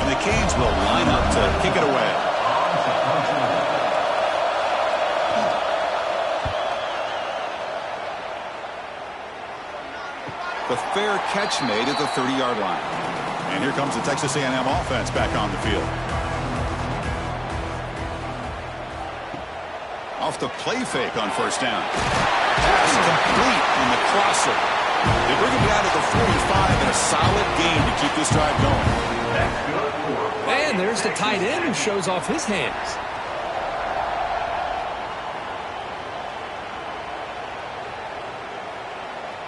And the Canes will line up to kick it away. The fair catch made at the 30-yard line. And here comes the Texas A&M offense back on the field. Off the play fake on first down. Pass complete on the crosser. They bring him down to the 45 and a solid gain to keep this drive going. And there's the tight end who shows off his hands.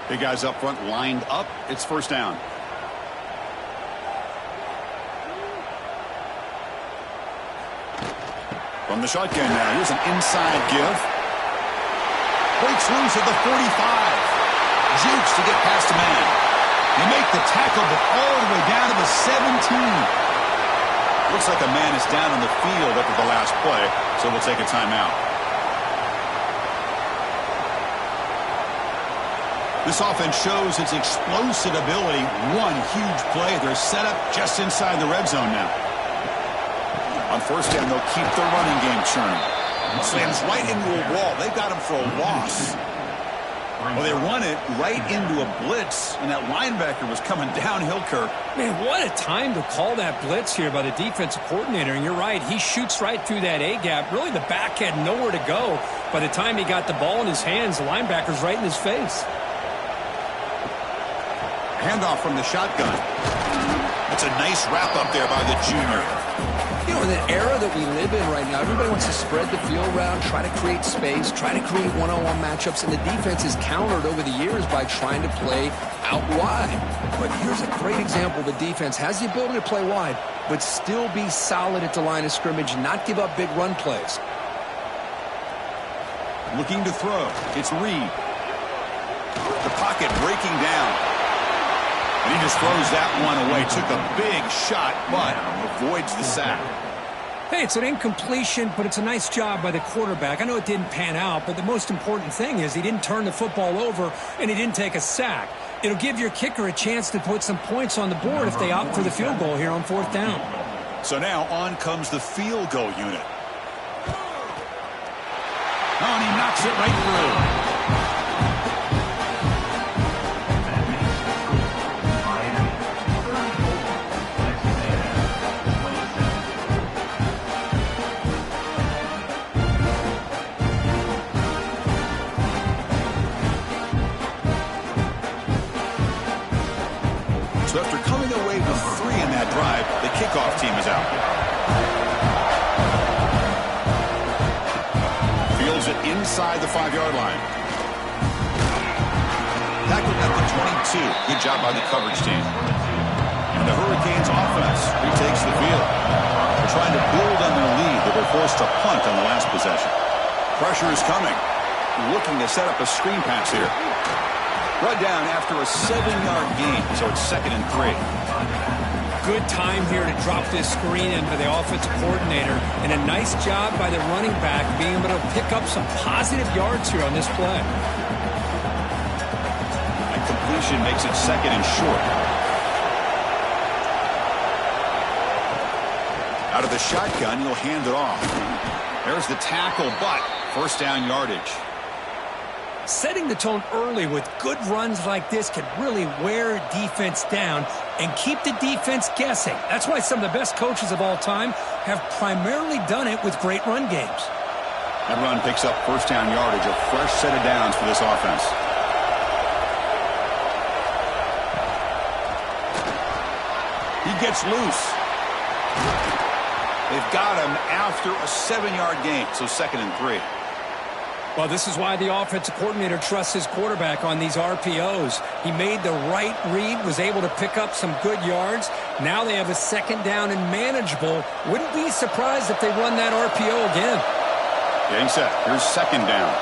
Big guys up front lined up. It's first down. From the shotgun now. Here's an inside give. Breaks loose at the 45. Jukes to get past a man. They make the tackle, but all the way down to the 17. Looks like a man is down on the field after the last play, so we'll take a timeout. This offense shows its explosive ability. One huge play. They're set up just inside the red zone now. On first down, they'll keep their running game churning. Slams right into a wall. They got him for a loss. Well, they run it right into a blitz, and that linebacker was coming downhill, Kirk. Man, what a time to call that blitz here by the defensive coordinator. And you're right, he shoots right through that A-gap. Really, the back had nowhere to go. By the time he got the ball in his hands, the linebacker's right in his face. Handoff from the shotgun. A That's a nice wrap-up there by the junior. You know, in the era that we live in right now, everybody wants to spread the field around, try to create space, try to create one-on-one matchups, and the defense is countered over the years by trying to play out wide. But here's a great example. The defense has the ability to play wide, but still be solid at the line of scrimmage, not give up big run plays. Looking to throw. It's Reed. The pocket breaking down. And he just throws that one away. Took a big shot, but avoids the sack. Hey, it's an incompletion, but it's a nice job by the quarterback. I know it didn't pan out, but the most important thing is he didn't turn the football over and he didn't take a sack. It'll give your kicker a chance to put some points on the board if they opt for the field goal here on 4th down. So now on comes the field goal unit. Oh, and he knocks it right through. So after coming away with 3 in that drive, the kickoff team is out. Fields it inside the 5-yard line. Tackled at the 22. Good job by the coverage team. And the Hurricanes offense retakes the field. They're trying to build on their lead. They were forced to punt on the last possession. Pressure is coming. Looking to set up a screen pass here. Brought down after a 7-yard gain, so it's 2nd and 3. Good time here to drop this screen in for the offensive coordinator, and a nice job by the running back being able to pick up some positive yards here on this play. That completion makes it 2nd and short. Out of the shotgun, he'll hand it off. There's the tackle, but 1st down yardage. Setting the tone early with good runs like this can really wear defense down and keep the defense guessing. That's why some of the best coaches of all time have primarily done it with great run games. That run picks up 1st down yardage, a fresh set of downs for this offense. He gets loose. They've got him after a 7-yard gain, so 2nd and 3. Well, this is why the offensive coordinator trusts his quarterback on these RPOs. He made the right read, was able to pick up some good yards. Now they have a 2nd down and manageable. Wouldn't be surprised if they run that RPO again. Getting set. Here's 2nd down.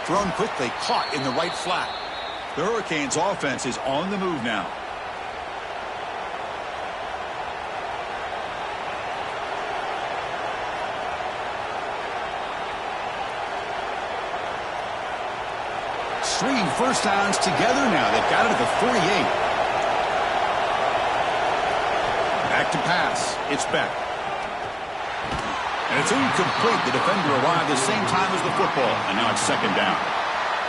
Thrown quickly, caught in the right flat. The Hurricanes offense is on the move now. Three 1st downs together now. They've got it at the 48. Back to pass. It's Beck. And it's incomplete. The defender arrived the same time as the football. And now it's 2nd down.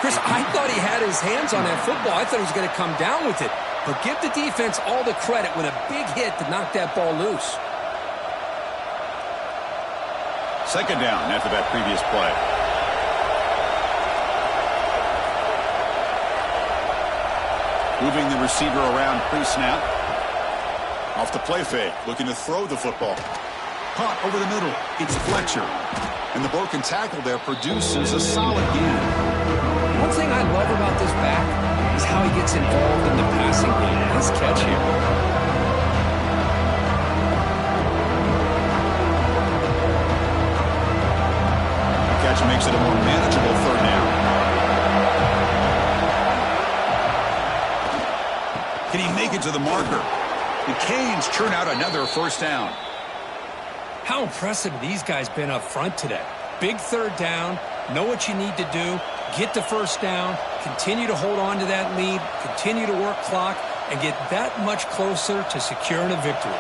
Chris, I thought he had his hands on that football. I thought he was going to come down with it. But give the defense all the credit with a big hit to knock that ball loose. 2nd down after that previous play. Moving the receiver around pre-snap. Off the play fake, looking to throw the football. Caught over the middle. It's Fletcher. And the broken tackle there produces a solid gain. One thing I love about this back is how he gets involved in the passing game. Nice catch here. The catch makes it a more manageable 3rd down. Can he make it to the marker? The Canes churn out another 1st down. How impressive have these guys been up front today? Big 3rd down, know what you need to do, get the 1st down, continue to hold on to that lead, continue to work clock, and get that much closer to securing a victory.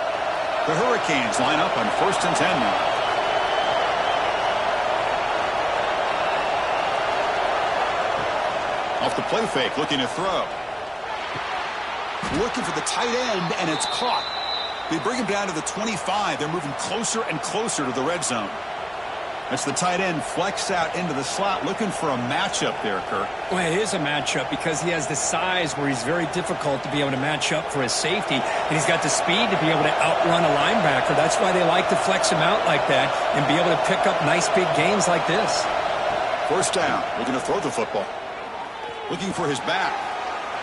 The Hurricanes line up on 1st and 10 now. Off the play fake, looking to throw. Looking for the tight end, and it's caught. They bring him down to the 25. They're moving closer and closer to the red zone. It's the tight end flexed out into the slot, looking for a matchup there, Kirk. Well, it is a matchup because he has the size where he's very difficult to be able to match up for his safety, and he's got the speed to be able to outrun a linebacker. That's why they like to flex him out like that and be able to pick up nice big gains like this. First down, looking to throw the football. Looking for his back.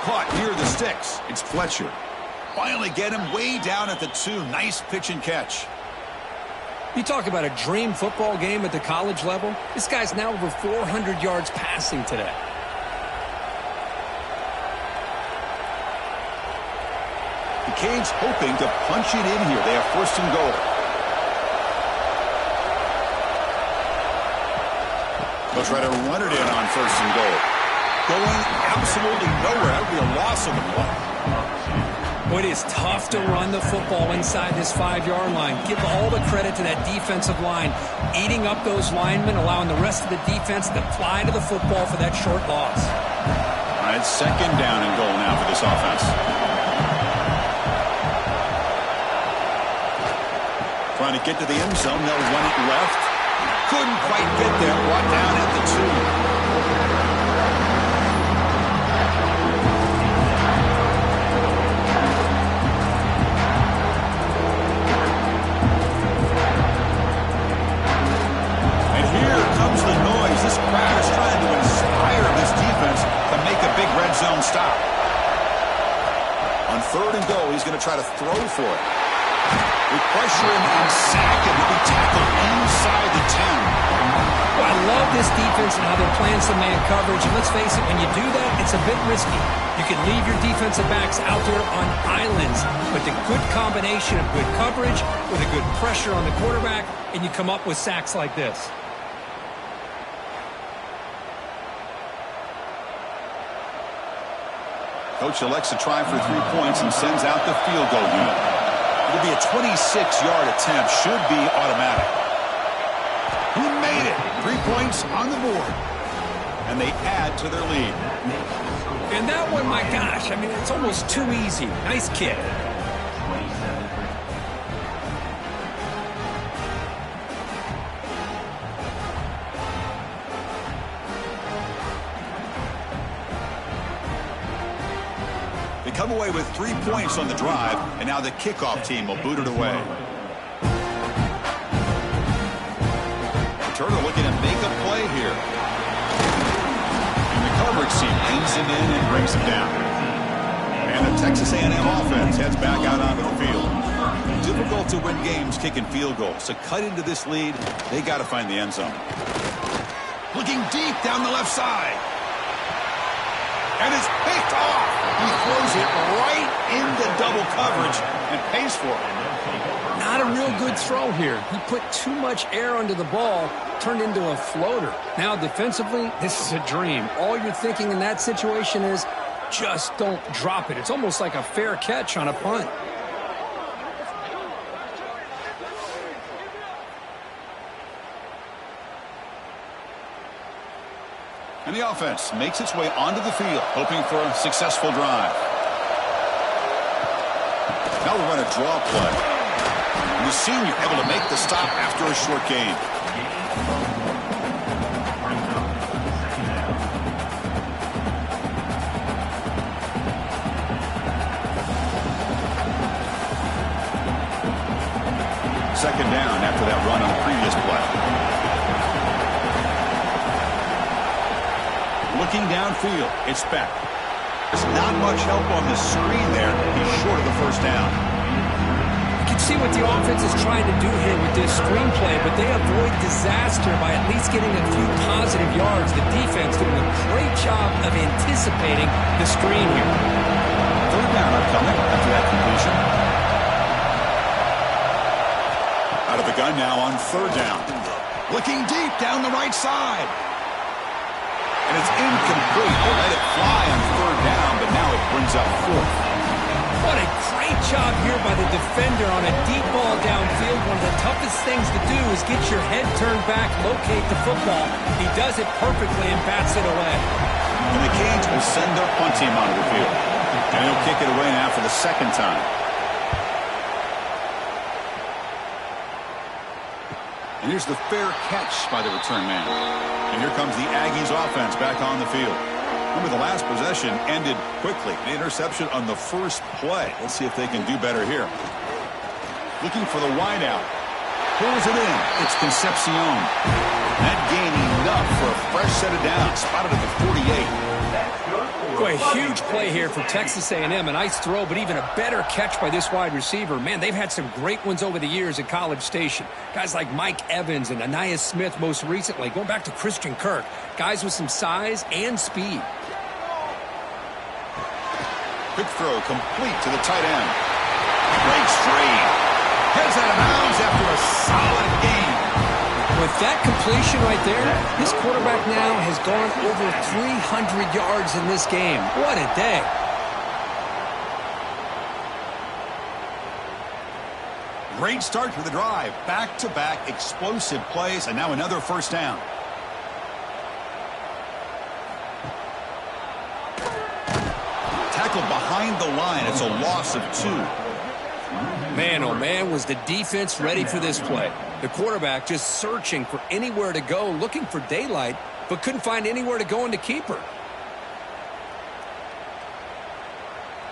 Caught near the sticks. It's Fletcher. Finally get him way down at the 2. Nice pitch and catch. You talk about a dream football game at the college level. This guy's now over 400 yards passing today. The Canes hoping to punch it in here. They have first and goal. They'll try to run it in on first and goal. Going absolutely nowhere. That would be a loss of the play. Boy, it is tough to run the football inside this 5-yard line. Give all the credit to that defensive line, eating up those linemen, allowing the rest of the defense to fly to the football for that short loss. All right, second down and goal now for this offense. Trying to get to the end zone. They'll run it left. Couldn't quite get there. Brought down at the 2. This crowd is trying to inspire this defense to make a big red zone stop. On third and goal, he's going to try to throw for it. We pressure him and sack him. He'll be tackled inside the 10. Well, I love this defense and how they're playing some man coverage. And let's face it, when you do that, it's a bit risky. You can leave your defensive backs out there on islands, but the good combination of good coverage with a good pressure on the quarterback, and you come up with sacks like this. Coach elects to try for 3 points and sends out the field goal unit. It'll be a 26-yard attempt. Should be automatic. He made it. 3 points on the board. And they add to their lead. And that one, my gosh, I mean, it's almost too easy. Nice kick. Come away with 3 points on the drive, and now the kickoff team will boot it away. Turner looking to make a play here. And the coverage team brings him in and brings him down. And the Texas A&M offense heads back out onto the field. Difficult to win games kicking field goals. To cut into this lead, they got to find the end zone. Looking deep down the left side. And it's picked off. He throws it right into double coverage and pays for it. Not a real good throw here. He put too much air under the ball, turned into a floater. Now defensively, this is a dream. All you're thinking in that situation is just don't drop it. It's almost like a fair catch on a punt. And the offense makes its way onto the field, hoping for a successful drive. Now we run a draw play. And the senior able to make the stop after a short gain. Second down after that run on the previous play. Looking downfield, it's back. There's not much help on the screen there. He's short of the first down. You can see what the offense is trying to do here with this screenplay, but they avoid disaster by at least getting a few positive yards. The defense doing a great job of anticipating the screen here. Third down upcoming after that completion. Out of the gun now on third down. Looking deep down the right side. And it's incomplete. They let it fly on third down, but now it brings up fourth. What a great job here by the defender on a deep ball downfield. One of the toughest things to do is get your head turned back, locate the football. He does it perfectly and bats it away. And the Canes will send their punt team onto the field. And he'll kick it away now for the second time. And here's the fair catch by the return man. And here comes the Aggies offense back on the field. Remember, the last possession ended quickly. An interception on the first play. Let's see if they can do better here. Looking for the wideout. Pulls it in. It's Concepcion. That gain enough for a fresh set of downs. Spotted at the 48. Boy, a huge play here for Texas A&M. A nice throw, but even a better catch by this wide receiver. Man, they've had some great ones over the years at College Station. Guys like Mike Evans and Anais Smith most recently, going back to Christian Kirk. Guys with some size and speed. Quick throw complete to the tight end. Breaks free. Heads out of bounds after a solid game. With that completion right there, this quarterback now has gone over 300 yards in this game. What a day. Great start to the drive. Back-to-back explosive plays, and now another first down. Tackled behind the line. It's a loss of 2. Man, oh man, was the defense ready for this play. The quarterback just searching for anywhere to go, looking for daylight, but couldn't find anywhere to go into keeper.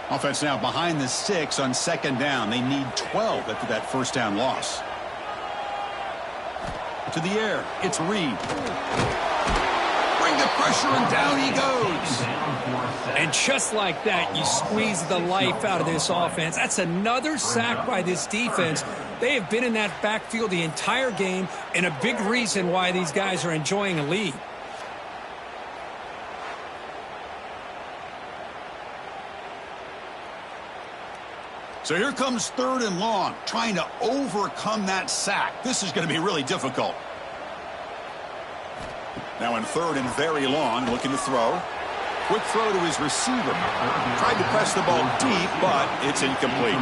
Offense now behind the 6 on second down. They need 12 after that first down loss. To the air. It's Reed. Bring the pressure, and down he goes. And just like that, you squeeze the life out of this offense. That's another sack by this defense. They have been in that backfield the entire game, and a big reason why these guys are enjoying a lead. So here comes 3rd and long, trying to overcome that sack. This is going to be really difficult. Now in 3rd and very long, looking to throw. Quick throw to his receiver. Tried to press the ball deep, but it's incomplete.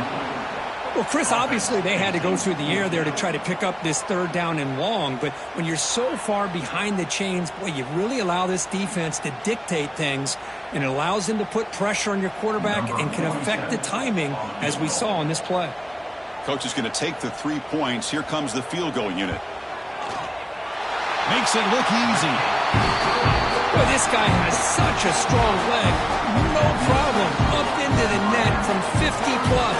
Well, Chris, obviously they had to go through the air there to try to pick up this 3rd down and long, but when you're so far behind the chains, boy, you really allow this defense to dictate things, and it allows them to put pressure on your quarterback and can affect the timing, as we saw on this play. Coach is going to take the 3 points. Here comes the field goal unit. Makes it look easy. Boy, this guy has such a strong leg. No problem. Up into the net from 50 plus.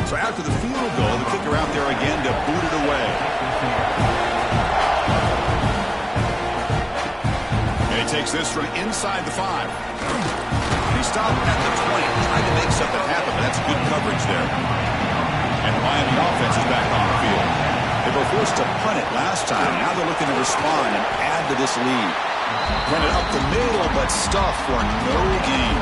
So after the field goal, the kicker out there again to boot it away. And he takes this from inside the 5. He stopped at the 20, trying to make something happen, but that's good coverage there. And the Miami offense is back on the field. They were forced to punt it last time. Now they're looking to respond and add to this lead. Run it up the middle, but stuff for no gain.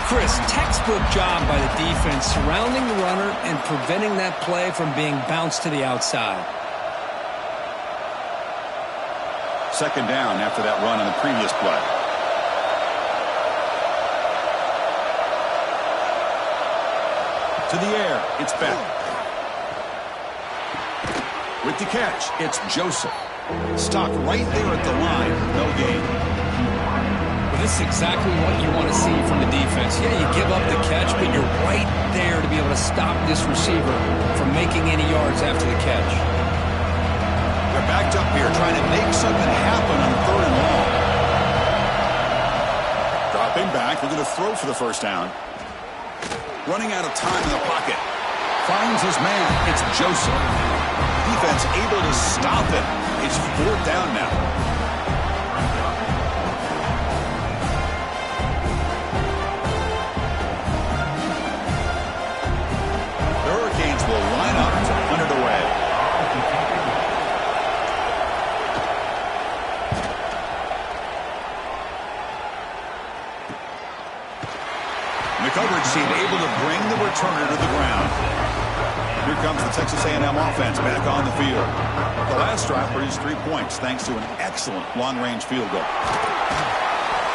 Chris, textbook job by the defense, surrounding the runner and preventing that play from being bounced to the outside. Second down after that run on the previous play. To the air, it's Beck. With the catch, it's Joseph. Stopped right there at the line, no gain. Well, this is exactly what you want to see from the defense. Yeah, you give up the catch, but you're right there to be able to stop this receiver from making any yards after the catch. They're backed up here trying to make something happen on 3rd and long. Dropping back, looking to throw for the first down. Running out of time in the pocket. Finds his man. It's Joseph. Defense able to stop it. It's 4th down now. The Hurricanes will line up to punt it away. The coverage team able to bring the returner to the ground. Here comes the Texas A&M offense back on the field. The last drive produced 3 points thanks to an excellent long-range field goal.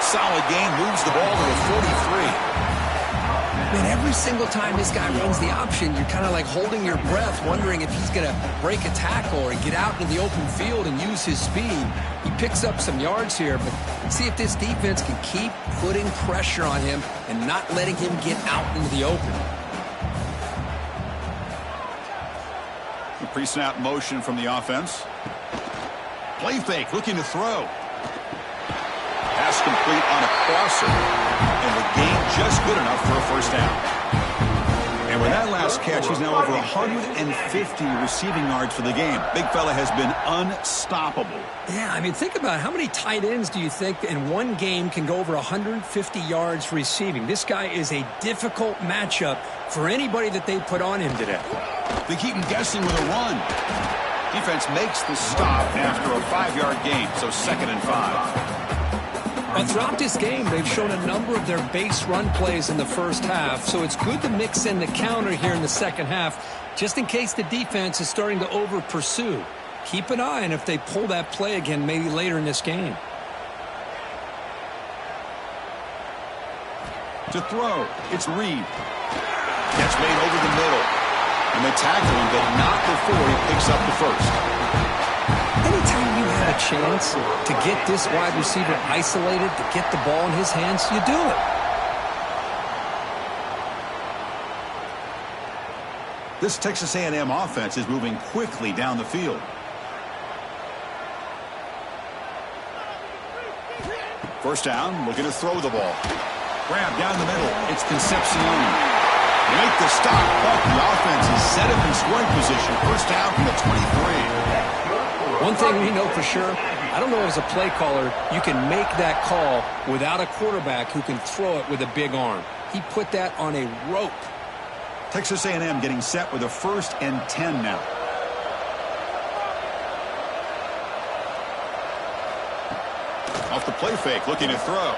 Solid game, moves the ball to the 43. Man, every single time this guy runs the option, you're kind of like holding your breath, wondering if he's going to break a tackle or get out into the open field and use his speed. He picks up some yards here, but see if this defense can keep putting pressure on him and not letting him get out into the open. The pre-snap motion from the offense. Play fake, looking to throw. Pass complete on a crosser. And the gain just good enough for a first down. And with that last catch, he's now over 150 receiving yards for the game. Big fella has been unstoppable. Yeah, I mean, think about it. How many tight ends do you think in one game can go over 150 yards receiving? This guy is a difficult matchup for anybody that they put on him today. They keep him guessing with a run. Defense makes the stop after a 5-yard gain, so 2nd and 5. Well, throughout this game, they've shown a number of their base run plays in the first half, so it's good to mix in the counter here in the second half, just in case the defense is starting to over-pursue. Keep an eye on if they pull that play again maybe later in this game. To throw, it's Reed. Catch made over the middle. And they tackle him, but not before he picks up the first. Anytime you have a chance to get this wide receiver isolated, to get the ball in his hands, you do it. This Texas A&M offense is moving quickly down the field. First down, looking to throw the ball. Grab down the middle. It's Concepcion. Make the stop, but the offense is set up in scoring position. First down from the 23. One thing we know for sure, I don't know as a play caller, you can make that call without a quarterback who can throw it with a big arm. He put that on a rope. Texas A&M getting set with a 1st and 10 now. Off the play fake, looking to throw.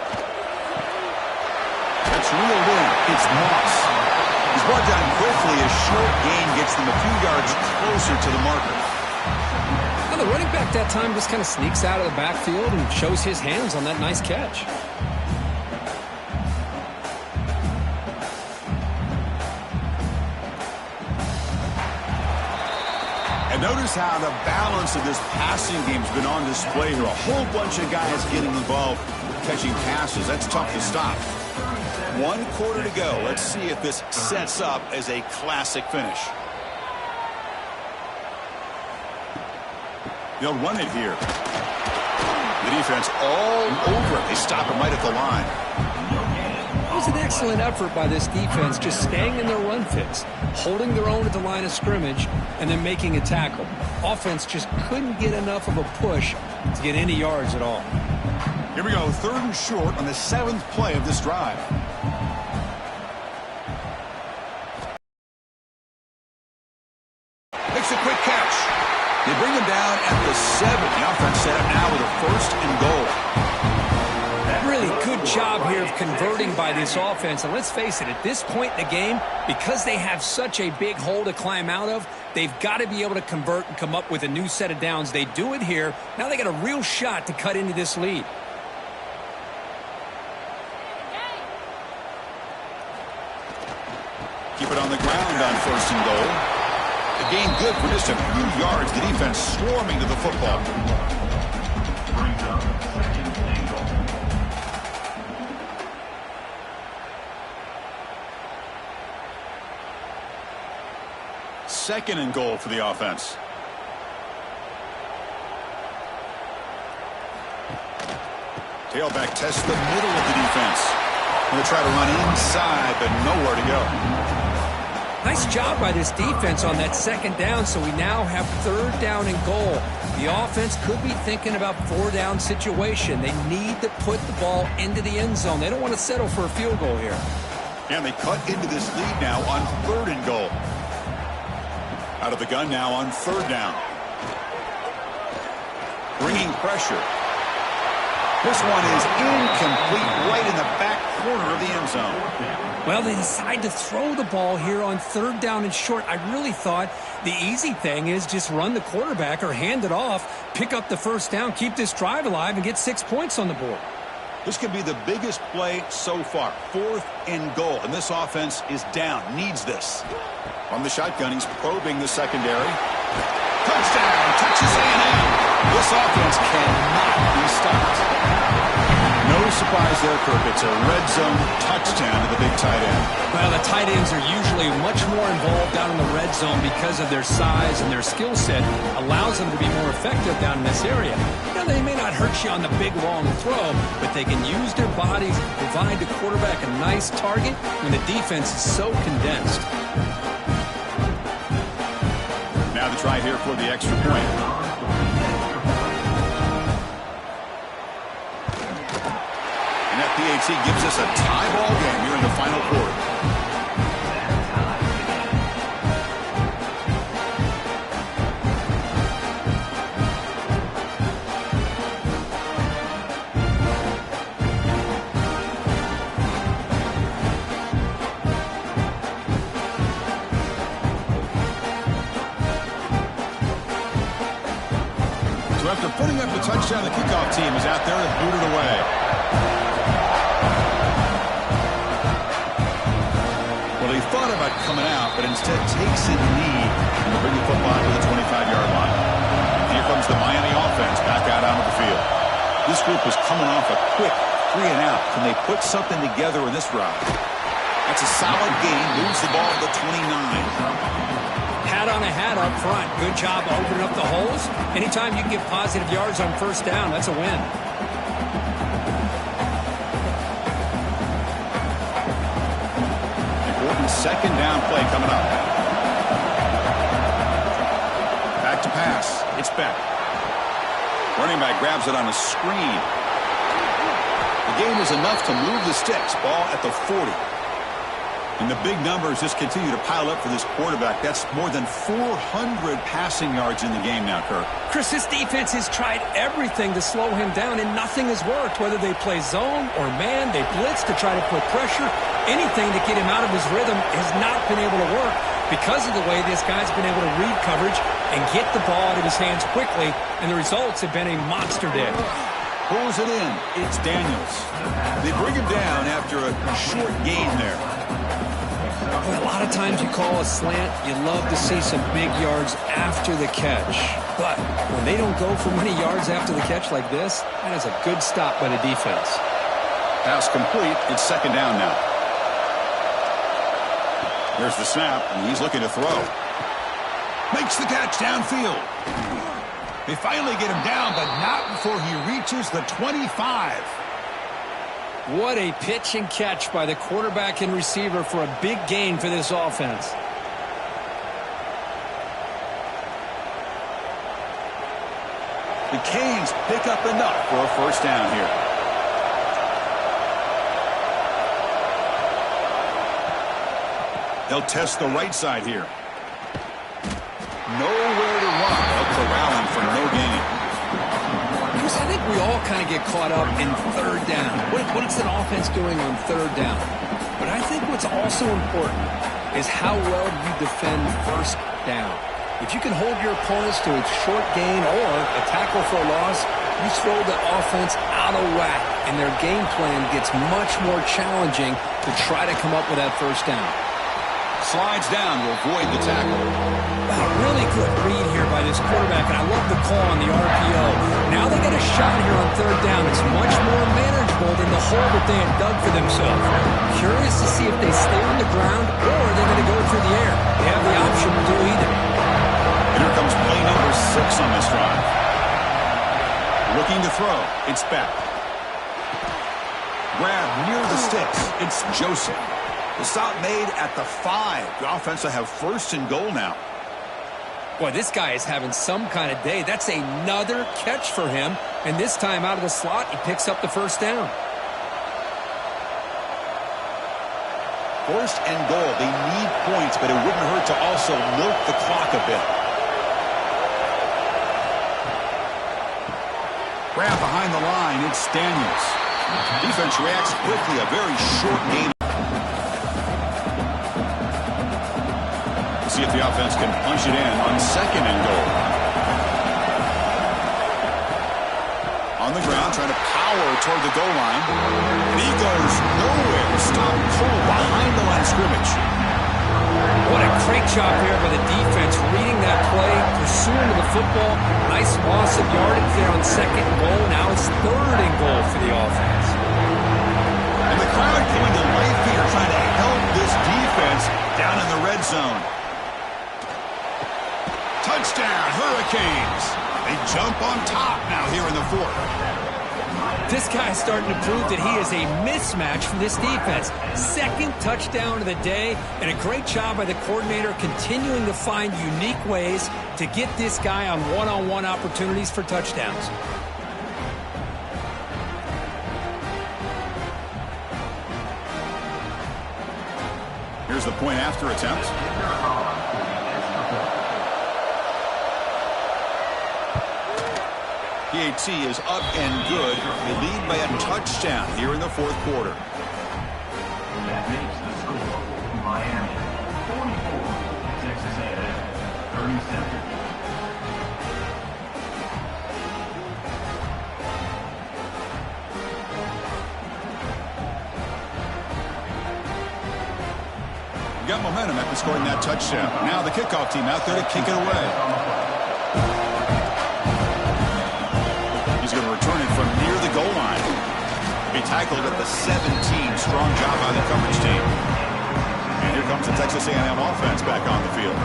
That's reeled in. It's Moss. He's brought down quickly. A short gain gets them a few yards closer to the marker. Now the running back that time just kind of sneaks out of the backfield and shows his hands on that nice catch. And notice how the balance of this passing game's been on display here. A whole bunch of guys getting involved catching passes. That's tough to stop. 1 quarter to go. Let's see if this sets up as a classic finish. They'll run it here. The defense all over it. They stop him right at the line. It was an excellent effort by this defense, just staying in their run fits, holding their own at the line of scrimmage, and then making a tackle. Offense just couldn't get enough of a push to get any yards at all. Here we go, 3rd and short on the 7th play of this drive. Makes a quick catch. They bring him down at the 7. The offense set up now with a 1st and goal. Really good job here of converting by this offense. And let's face it, at this point in the game, because they have such a big hole to climb out of, they've got to be able to convert and come up with a new set of downs. They do it here. Now they got a real shot to cut into this lead. Keep it on the ground on 1st and goal. The gain good for just a few yards. The defense swarming to the football. Brings up 2nd and goal. Second and goal for the offense. Tailback tests the middle of the defense. Going to try to run inside, but nowhere to go. Nice job by this defense on that 2nd down, so we now have 3rd down and goal. The offense could be thinking about 4-down situation. They need to put the ball into the end zone. They don't want to settle for a field goal here. And they cut into this lead now on 3rd and goal. Out of the gun now on 3rd down. Bringing pressure. This one is incomplete right in the back corner of the end zone. Well, they decide to throw the ball here on 3rd down and short. I really thought the easy thing is just run the quarterback or hand it off, pick up the 1st down, keep this drive alive, and get 6 points on the board. This could be the biggest play so far. 4th and goal, and this offense is down. Needs this. On the shotgun, he's probing the secondary. Touchdown, Texas A&M. This offense cannot be stopped. No surprise there, Kirk. It's a red zone touchdown to the big tight end. Well, the tight ends are usually much more involved down in the red zone because of their size and their skill set allows them to be more effective down in this area. Now, they may not hurt you on the big, long throw, but they can use their bodies to provide the quarterback a nice target when the defense is so condensed. Now the try here for the extra point. PAT gives us a tie ball game here in the final quarter. So after putting up the touchdown, the kickoff team is out there to boot it away. He thought about coming out, but instead takes a knee and will bring the football to the 25-yard line. Here comes the Miami offense back out onto the field. This group was coming off a quick 3-and-out. Can they put something together in this drive? That's a solid gain. Moves the ball to the 29. Hat on a hat up front. Good job opening up the holes. Anytime you can get positive yards on first down, that's a win. Second down play coming up. Back to pass. It's Beck. Running back grabs it on a screen. The gain is enough to move the sticks. Ball at the 40. And the big numbers just continue to pile up for this quarterback. That's more than 400 passing yards in the game now, Kirk. Chris, this defense has tried everything to slow him down, and nothing has worked. Whether they play zone or man, they blitz to try to put pressure. Anything to get him out of his rhythm has not been able to work because of the way this guy's been able to read coverage and get the ball out of his hands quickly, and the results have been a monster day. Pulls it in. It's Daniels. They bring him down after a short gain there. Well, a lot of times you call a slant, you love to see some big yards after the catch. But when they don't go for many yards after the catch like this, that is a good stop by the defense. Pass complete. It's second down now. There's the snap, and he's looking to throw. Makes the catch downfield. They finally get him down, but not before he reaches the 25. What a pitch and catch by the quarterback and receiver for a big gain for this offense. The Canes pick up enough for a first down here. They'll test the right side here. Nowhere to run. They'll corral him for no gain. I think we all kind of get caught up in third down. What's an offense doing on third down? But I think what's also important is how well you defend first down. If you can hold your opponents to a short gain or a tackle for a loss, you throw the offense out of whack, and their game plan gets much more challenging to try to come up with that first down. Slides down to avoid the tackle. Wow, really good read here by this quarterback, and I love the call on the RPO. Now they get a shot here on third down. It's much more manageable than the hole that they had dug for themselves. Curious to see if they stay on the ground or they're going to go through the air. They have the option to do either. And here comes play number 6 on this drive. Looking to throw. It's back. Grab near the sticks. It's Joseph. The stop made at the 5. The offense will have first and goal now. Boy, this guy is having some kind of day. That's another catch for him. And this time out of the slot, he picks up the first down. First and goal. They need points, but it wouldn't hurt to also milk the clock a bit. Grab behind the line. It's Daniels. Defense reacts quickly. A very short game. See if the offense can punch it in on second and goal. On the ground, trying to power toward the goal line. And he goes nowhere. Stop cold behind the line of scrimmage. What a great job there by the defense, reading that play, pursuing to the football. Nice loss of yardage there on second and goal. Now it's third and goal for the offense. And the crowd coming to life here, trying to help this defense down in the red zone. Touchdown, Hurricanes. They jump on top now here in the fourth. This guy's starting to prove that he is a mismatch for this defense. Second touchdown of the day, and a great job by the coordinator continuing to find unique ways to get this guy on one-on-one opportunities for touchdowns. Here's the point after attempt. PAT is up and good. They lead by a touchdown here in the fourth quarter. That makes the score Miami 44, Texas A&M 37. We got momentum after scoring that touchdown. Now the kickoff team out there to kick it away. He's going to return it from near the goal line. He tackled at the 17. Strong job by the coverage team. And here comes the Texas A&M offense back on the field.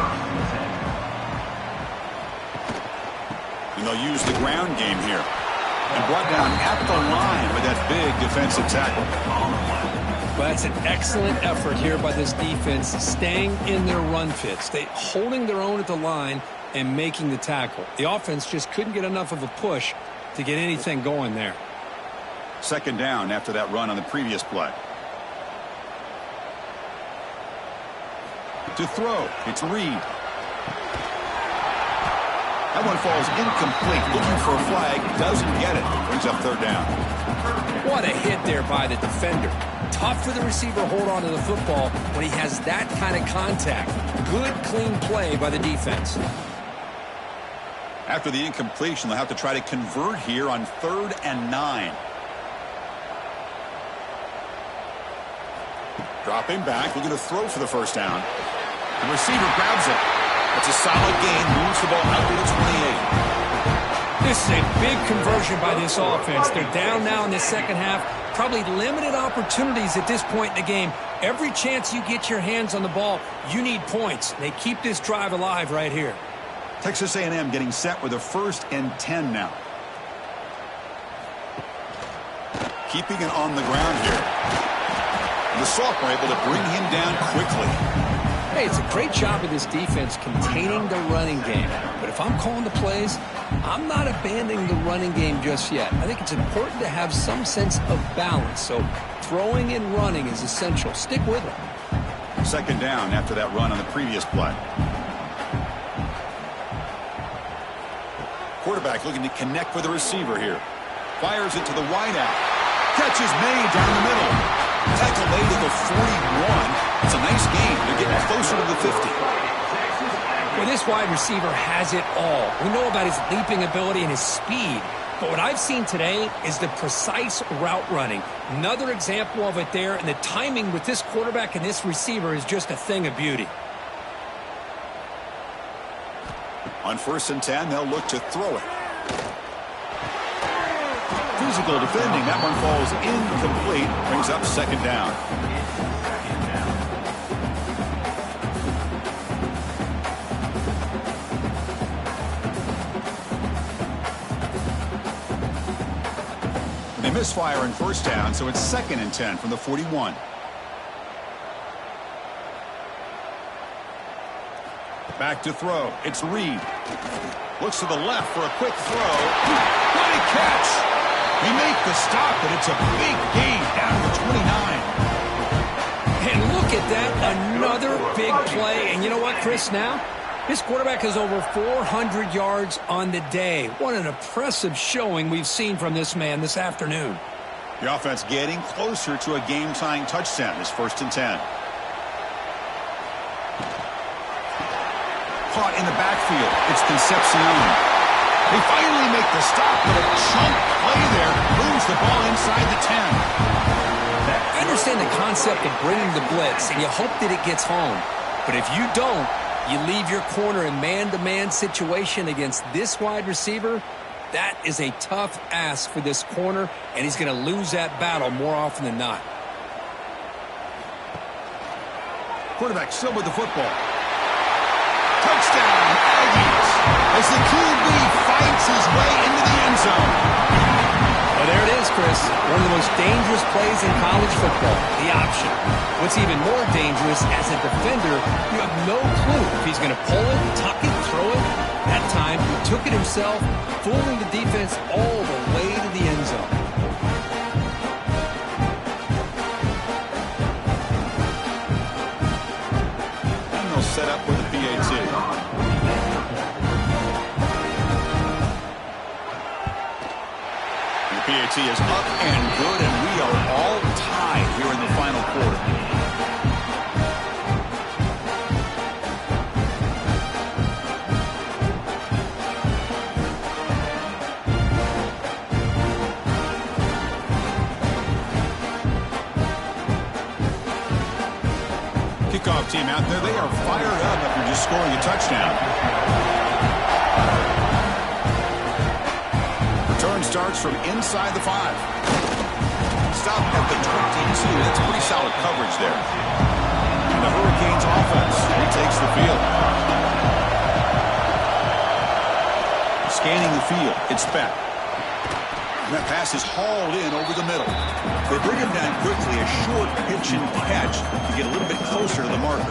And they'll use the ground game here. And brought down at the line with that big defensive tackle. Well, that's an excellent effort here by this defense, staying in their run fits. They holding their own at the line and making the tackle. The offense just couldn't get enough of a push to get anything going there. Second down after that run on the previous play. To throw, it's Reed. That one falls incomplete. Looking for a flag, doesn't get it. Brings up third down. What a hit there by the defender. Tough for the receiver to hold on to the football when he has that kind of contact. Good, clean play by the defense. After the incompletion, they'll have to try to convert here on 3rd and 9. Dropping back, looking to throw for the first down. The receiver grabs it. It's a solid gain, moves the ball out to the 28. This is a big conversion by this offense. They're down now in the second half. Probably limited opportunities at this point in the game. Every chance you get your hands on the ball, you need points. They keep this drive alive right here. Texas A&M getting set with a 1st and 10 now. Keeping it on the ground here. The sophomore able to bring him down quickly. Hey, it's a great job of this defense containing the running game. But if I'm calling the plays, I'm not abandoning the running game just yet. I think it's important to have some sense of balance. So throwing and running is essential. Stick with it. Second down after that run on the previous play. Quarterback looking to connect with the receiver here. Fires it to the wideout. Catch is made down the middle. Tackle made at the 41. It's a nice game. They're getting closer to the 50. Well, this wide receiver has it all. We know about his leaping ability and his speed. But what I've seen today is the precise route running. Another example of it there. And the timing with this quarterback and this receiver is just a thing of beauty. On 1st and 10, they'll look to throw it. Physical defending. That one falls incomplete. Brings up second down. They misfire in first down, so it's 2nd and 10 from the 41. Back to throw. It's Reed. Looks to the left for a quick throw. What a catch! They make the stop, but it's a big gain down to the 29. And look at that, another big play. And you know what, Chris, now? This quarterback has over 400 yards on the day. What an impressive showing we've seen from this man this afternoon. The offense getting closer to a game-tying touchdown. It's 1st and 10. Caught in the backfield. It's Concepcion. They finally make the stop, but a chunk play there moves the ball inside the 10. I understand the concept of bringing the blitz, and you hope that it gets home. But if you don't, you leave your corner in man-to-man situation against this wide receiver. That is a tough ask for this corner, and he's going to lose that battle more often than not. Quarterback still with the football. Touchdown, Aggies, as the QB fights his way into the end zone. Well, there it is, Chris. One of the most dangerous plays in college football, the option. What's even more dangerous, as a defender, you have no clue if he's going to pull it, tuck it, throw it. That time, he took it himself, fooling the defense all the way to the end zone. And they'll set up with a PAT. PAT is up and good, and we are all tied here in the final quarter. Kickoff team out there, they are fired up after just scoring a touchdown. Return starts from inside the 5. Stop at the 22. That's pretty solid coverage there. And the Hurricanes offense retakes the field. Scanning the field. It's back. And that pass is hauled in over the middle. They bring him down quickly. A short pitch and catch to get a little bit closer to the marker.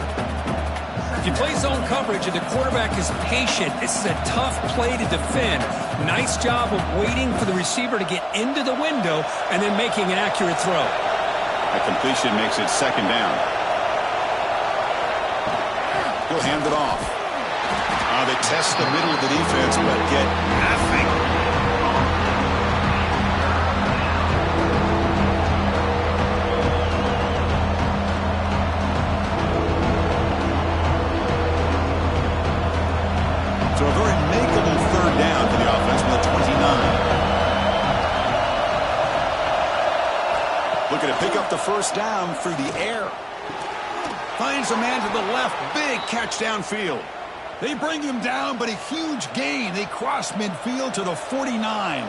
If you play zone coverage and the quarterback is patient, this is a tough play to defend. Nice job of waiting for the receiver to get into the window and then making an accurate throw. A completion makes it second down. He'll hand it off. They test the middle of the defense, but get nothing. So a very makeable third down for the offense with a 29. Looking to pick up the first down through the air. Finds a man to the left. Big catch downfield. They bring him down, but a huge gain. They cross midfield to the 49.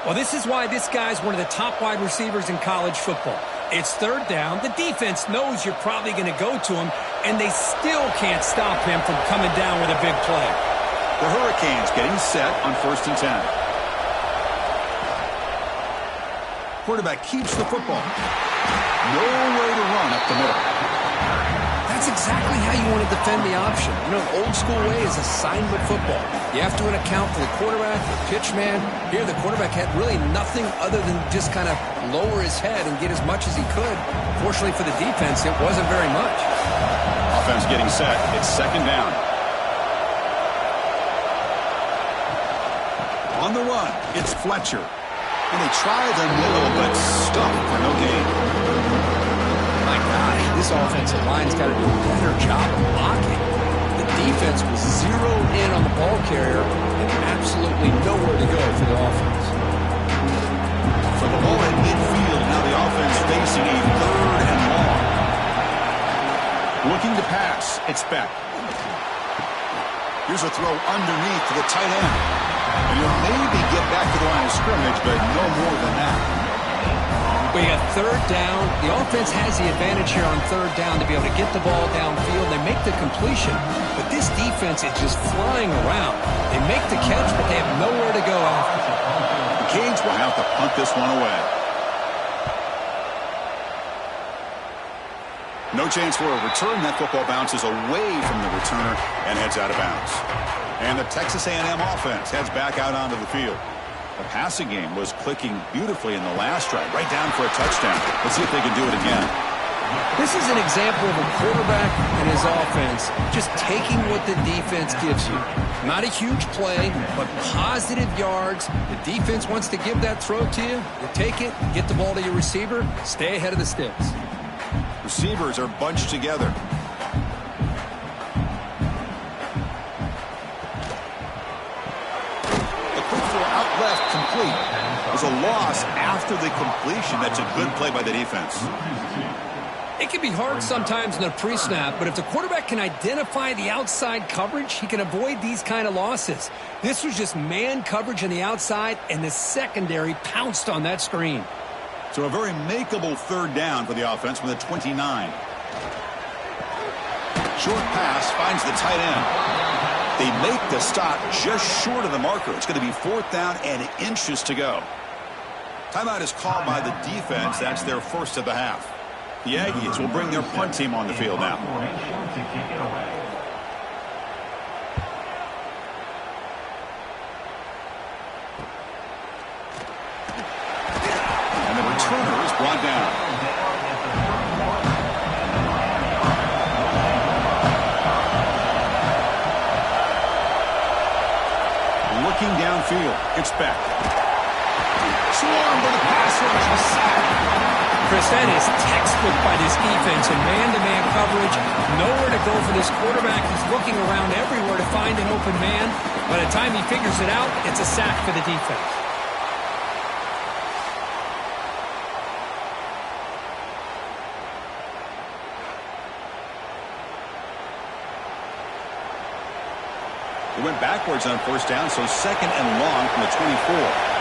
Well, this is why this guy's one of the top wide receivers in college football. It's third down. The defense knows you're probably going to go to him, and they still can't stop him from coming down with a big play. The Hurricanes getting set on 1st and 10. Quarterback keeps the football. No way to run up the middle. That's exactly how you want to defend the option. You know, the old school way is assignment football. You have to account for the quarterback, the pitch man. Here, the quarterback had really nothing other than just kind of lower his head and get as much as he could. Fortunately for the defense, it wasn't very much. Offense getting set. It's second down. On the run, it's Fletcher. And they try the middle, but stuffed for no gain. My God, this offensive line's got to do a better job of blocking. The defense was zeroed in on the ball carrier and absolutely nowhere to go for the offense. So the ball at midfield, now the offense facing a third and long. Looking to pass, it's Beck. Here's a throw underneath to the tight end. And you'll maybe get back to the line of scrimmage, but no more than that. We got third down. The offense has the advantage here on third down to be able to get the ball downfield. They make the completion, but this defense is just flying around. They make the catch, but they have nowhere to go after. The Canes will have to punt this one away. No chance for a return. That football bounces away from the returner and heads out of bounds. And the Texas A&M offense heads back out onto the field. The passing game was clicking beautifully in the last drive, right down for a touchdown. Let's see if they can do it again. This is an example of a quarterback and his offense just taking what the defense gives you. Not a huge play, but positive yards. The defense wants to give that throw to you. You take it, get the ball to your receiver, stay ahead of the sticks. Receivers are bunched together. Out left, complete. It was a loss after the completion. That's a good play by the defense. It can be hard sometimes in the pre-snap, but if the quarterback can identify the outside coverage, he can avoid these kind of losses. This was just man coverage on the outside, and the secondary pounced on that screen. So a very makeable third down for the offense with a 29. Short pass finds the tight end. They make the stop just short of the marker. It's going to be 4th down and inches to go. Timeout is called by the defense. That's their first of the half. The Aggies will bring their punt team on the field now. And the returner is brought down. Looking downfield. It's back. Swarm with a pass rush. A sack. Chris, that is textbook by this defense in man-to-man coverage. Nowhere to go for this quarterback. He's looking around everywhere to find an open man. By the time he figures it out, it's a sack for the defense. They went backwards on 1st down, so 2nd and long from the 24.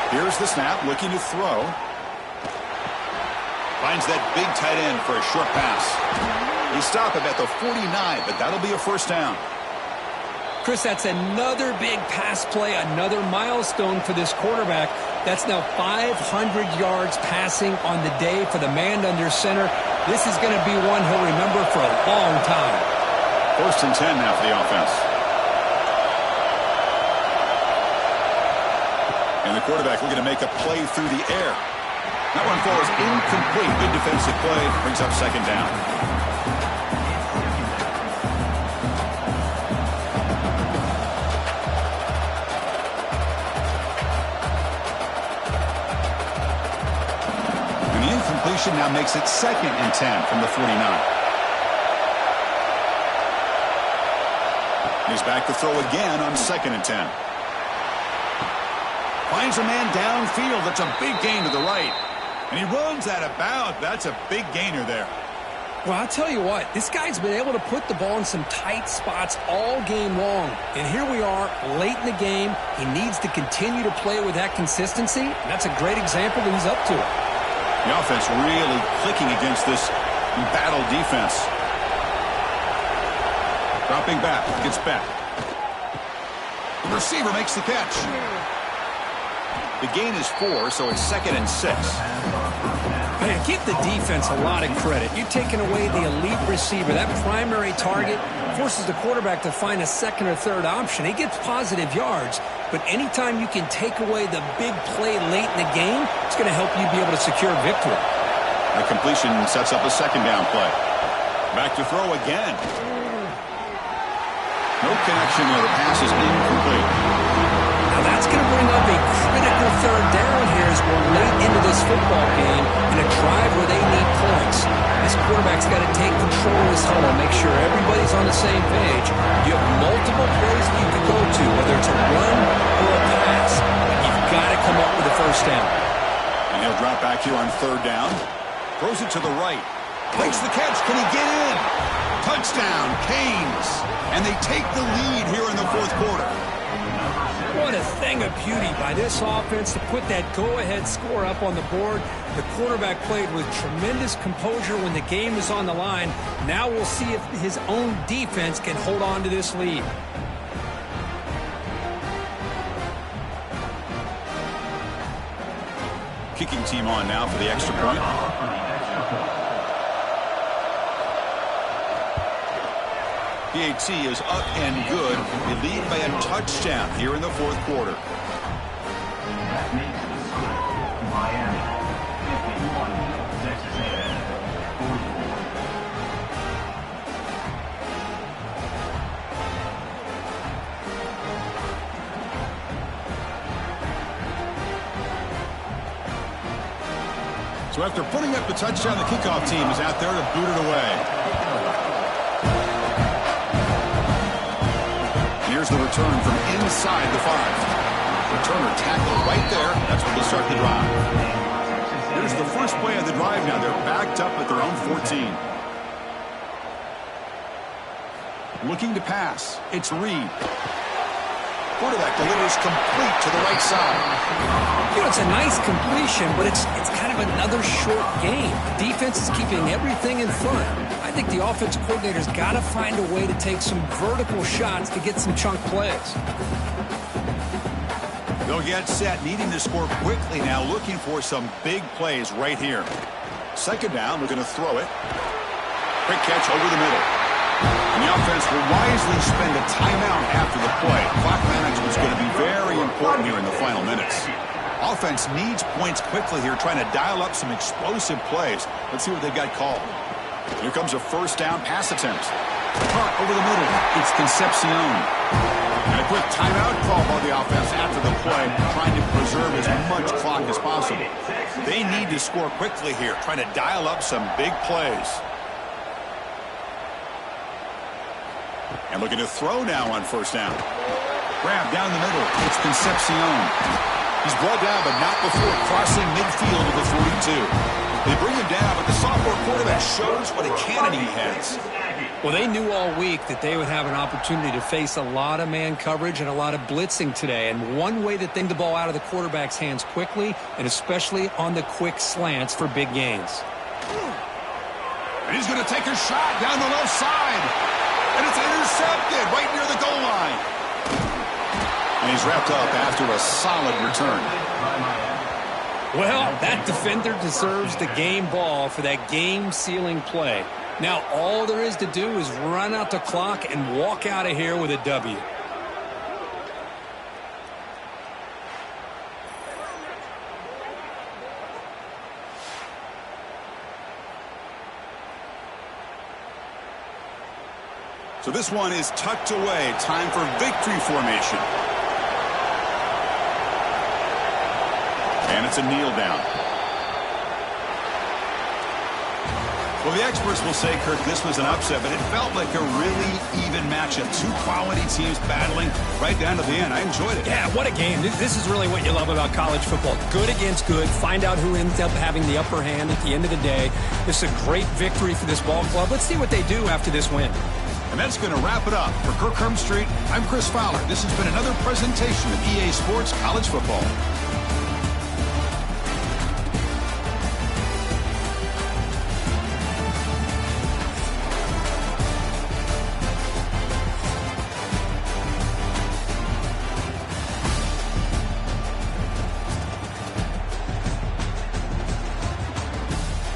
Here's the snap, looking to throw. Finds that big tight end for a short pass. They stop him at the 49, but that'll be a 1st down. Chris, that's another big pass play, another milestone for this quarterback. That's now 500 yards passing on the day for the man under center. This is going to be one he'll remember for a long time. 1st and 10 now for the offense. And the quarterback looking to make a play through the air. That one falls incomplete. Good defensive play. Brings up 2nd down. And the incompletion now makes it 2nd and 10 from the 49. He's back to throw again on 2nd and 10. Finds a man downfield. That's a big gain to the right. And he runs out of bounds. That's a big gainer there. Well, I'll tell you what. This guy's been able to put the ball in some tight spots all game long. And here we are late in the game. He needs to continue to play with that consistency. And that's a great example that he's up to it. The offense really clicking against this battle defense. Dropping back. Gets back. The receiver makes the catch. The gain is 4, so it's 2nd and 6. Man, give the defense a lot of credit. You're taking away the elite receiver. That primary target forces the quarterback to find a 2nd or 3rd option. He gets positive yards, but anytime you can take away the big play late in the game, it's going to help you be able to secure victory. The completion sets up a 2nd down play. Back to throw again. No connection there. The pass is incomplete. Now that's going to bring up a critical 3rd down here as we're late into this football game in a drive where they need points. This quarterback's got to take control of this huddle, make sure everybody's on the same page. You have multiple plays that you can go to, whether it's a run or a pass. You've got to come up with a 1st down. And he'll drop back here on 3rd down. Throws it to the right. Makes the catch. Can he get in? Touchdown, Canes. And they take the lead here in the 4th quarter. What a thing of beauty by this offense to put that go-ahead score up on the board. The quarterback played with tremendous composure when the game was on the line. Now we'll see if his own defense can hold on to this lead. Kicking team on now for the extra point. PAT is up and good. They lead by a touchdown here in the 4th quarter. That makes the score Miami 51, Texas A&M 44. So after putting up the touchdown, the kickoff team is out there to boot it away. here's the return from inside the 5. Returner tackled right there. That's when they start the drive. Here's the first play of the drive now. They're backed up at their own 14. Looking to pass. It's Reed. Quarterback delivers complete to the right side. You know, it's a nice completion, but it's kind of another short game. The defense is keeping everything in front. I think the offensive coordinator's got to find a way to take some vertical shots to get some chunk plays. They'll get set, needing to score quickly now, looking for some big plays right here. Second down, they're going to throw it. Quick catch over the middle. And the offense will wisely spend a timeout after the play. Clock management is going to be very important here in the final minutes. Offense needs points quickly here, trying to dial up some explosive plays. Let's see what they've got called. Here comes a first down pass attempt. Caught over the middle. It's Concepcion. And a quick timeout call by the offense after the play, trying to preserve as much clock as possible. They need to score quickly here, trying to dial up some big plays. And looking to throw now on first down. Grab down the middle. It's Concepcion. He's brought down, but not before crossing midfield to the 42. They bring him down, but the sophomore quarterback shows what a cannon he has. Well, they knew all week that they would have an opportunity to face a lot of man coverage and a lot of blitzing today. And one way to think the ball out of the quarterback's hands quickly, and especially on the quick slants for big gains. And he's going to take a shot down the left side. And it's intercepted right near the goal line. And he's wrapped up after a solid return. Well, that defender deserves the game ball for that game-sealing play. Now all there is to do is run out the clock and walk out of here with a W. So this one is tucked away. Time for victory formation. And it's a kneel down. Well, the experts will say, Kirk, this was an upset, but it felt like a really even matchup. Two quality teams battling right down to the end. I enjoyed it. Yeah, what a game. This is really what you love about college football. Good against good. Find out who ends up having the upper hand at the end of the day. This is a great victory for this ball club. Let's see what they do after this win. And that's going to wrap it up. For Kirk Street, I'm Chris Fowler. This has been another presentation of EA Sports College Football.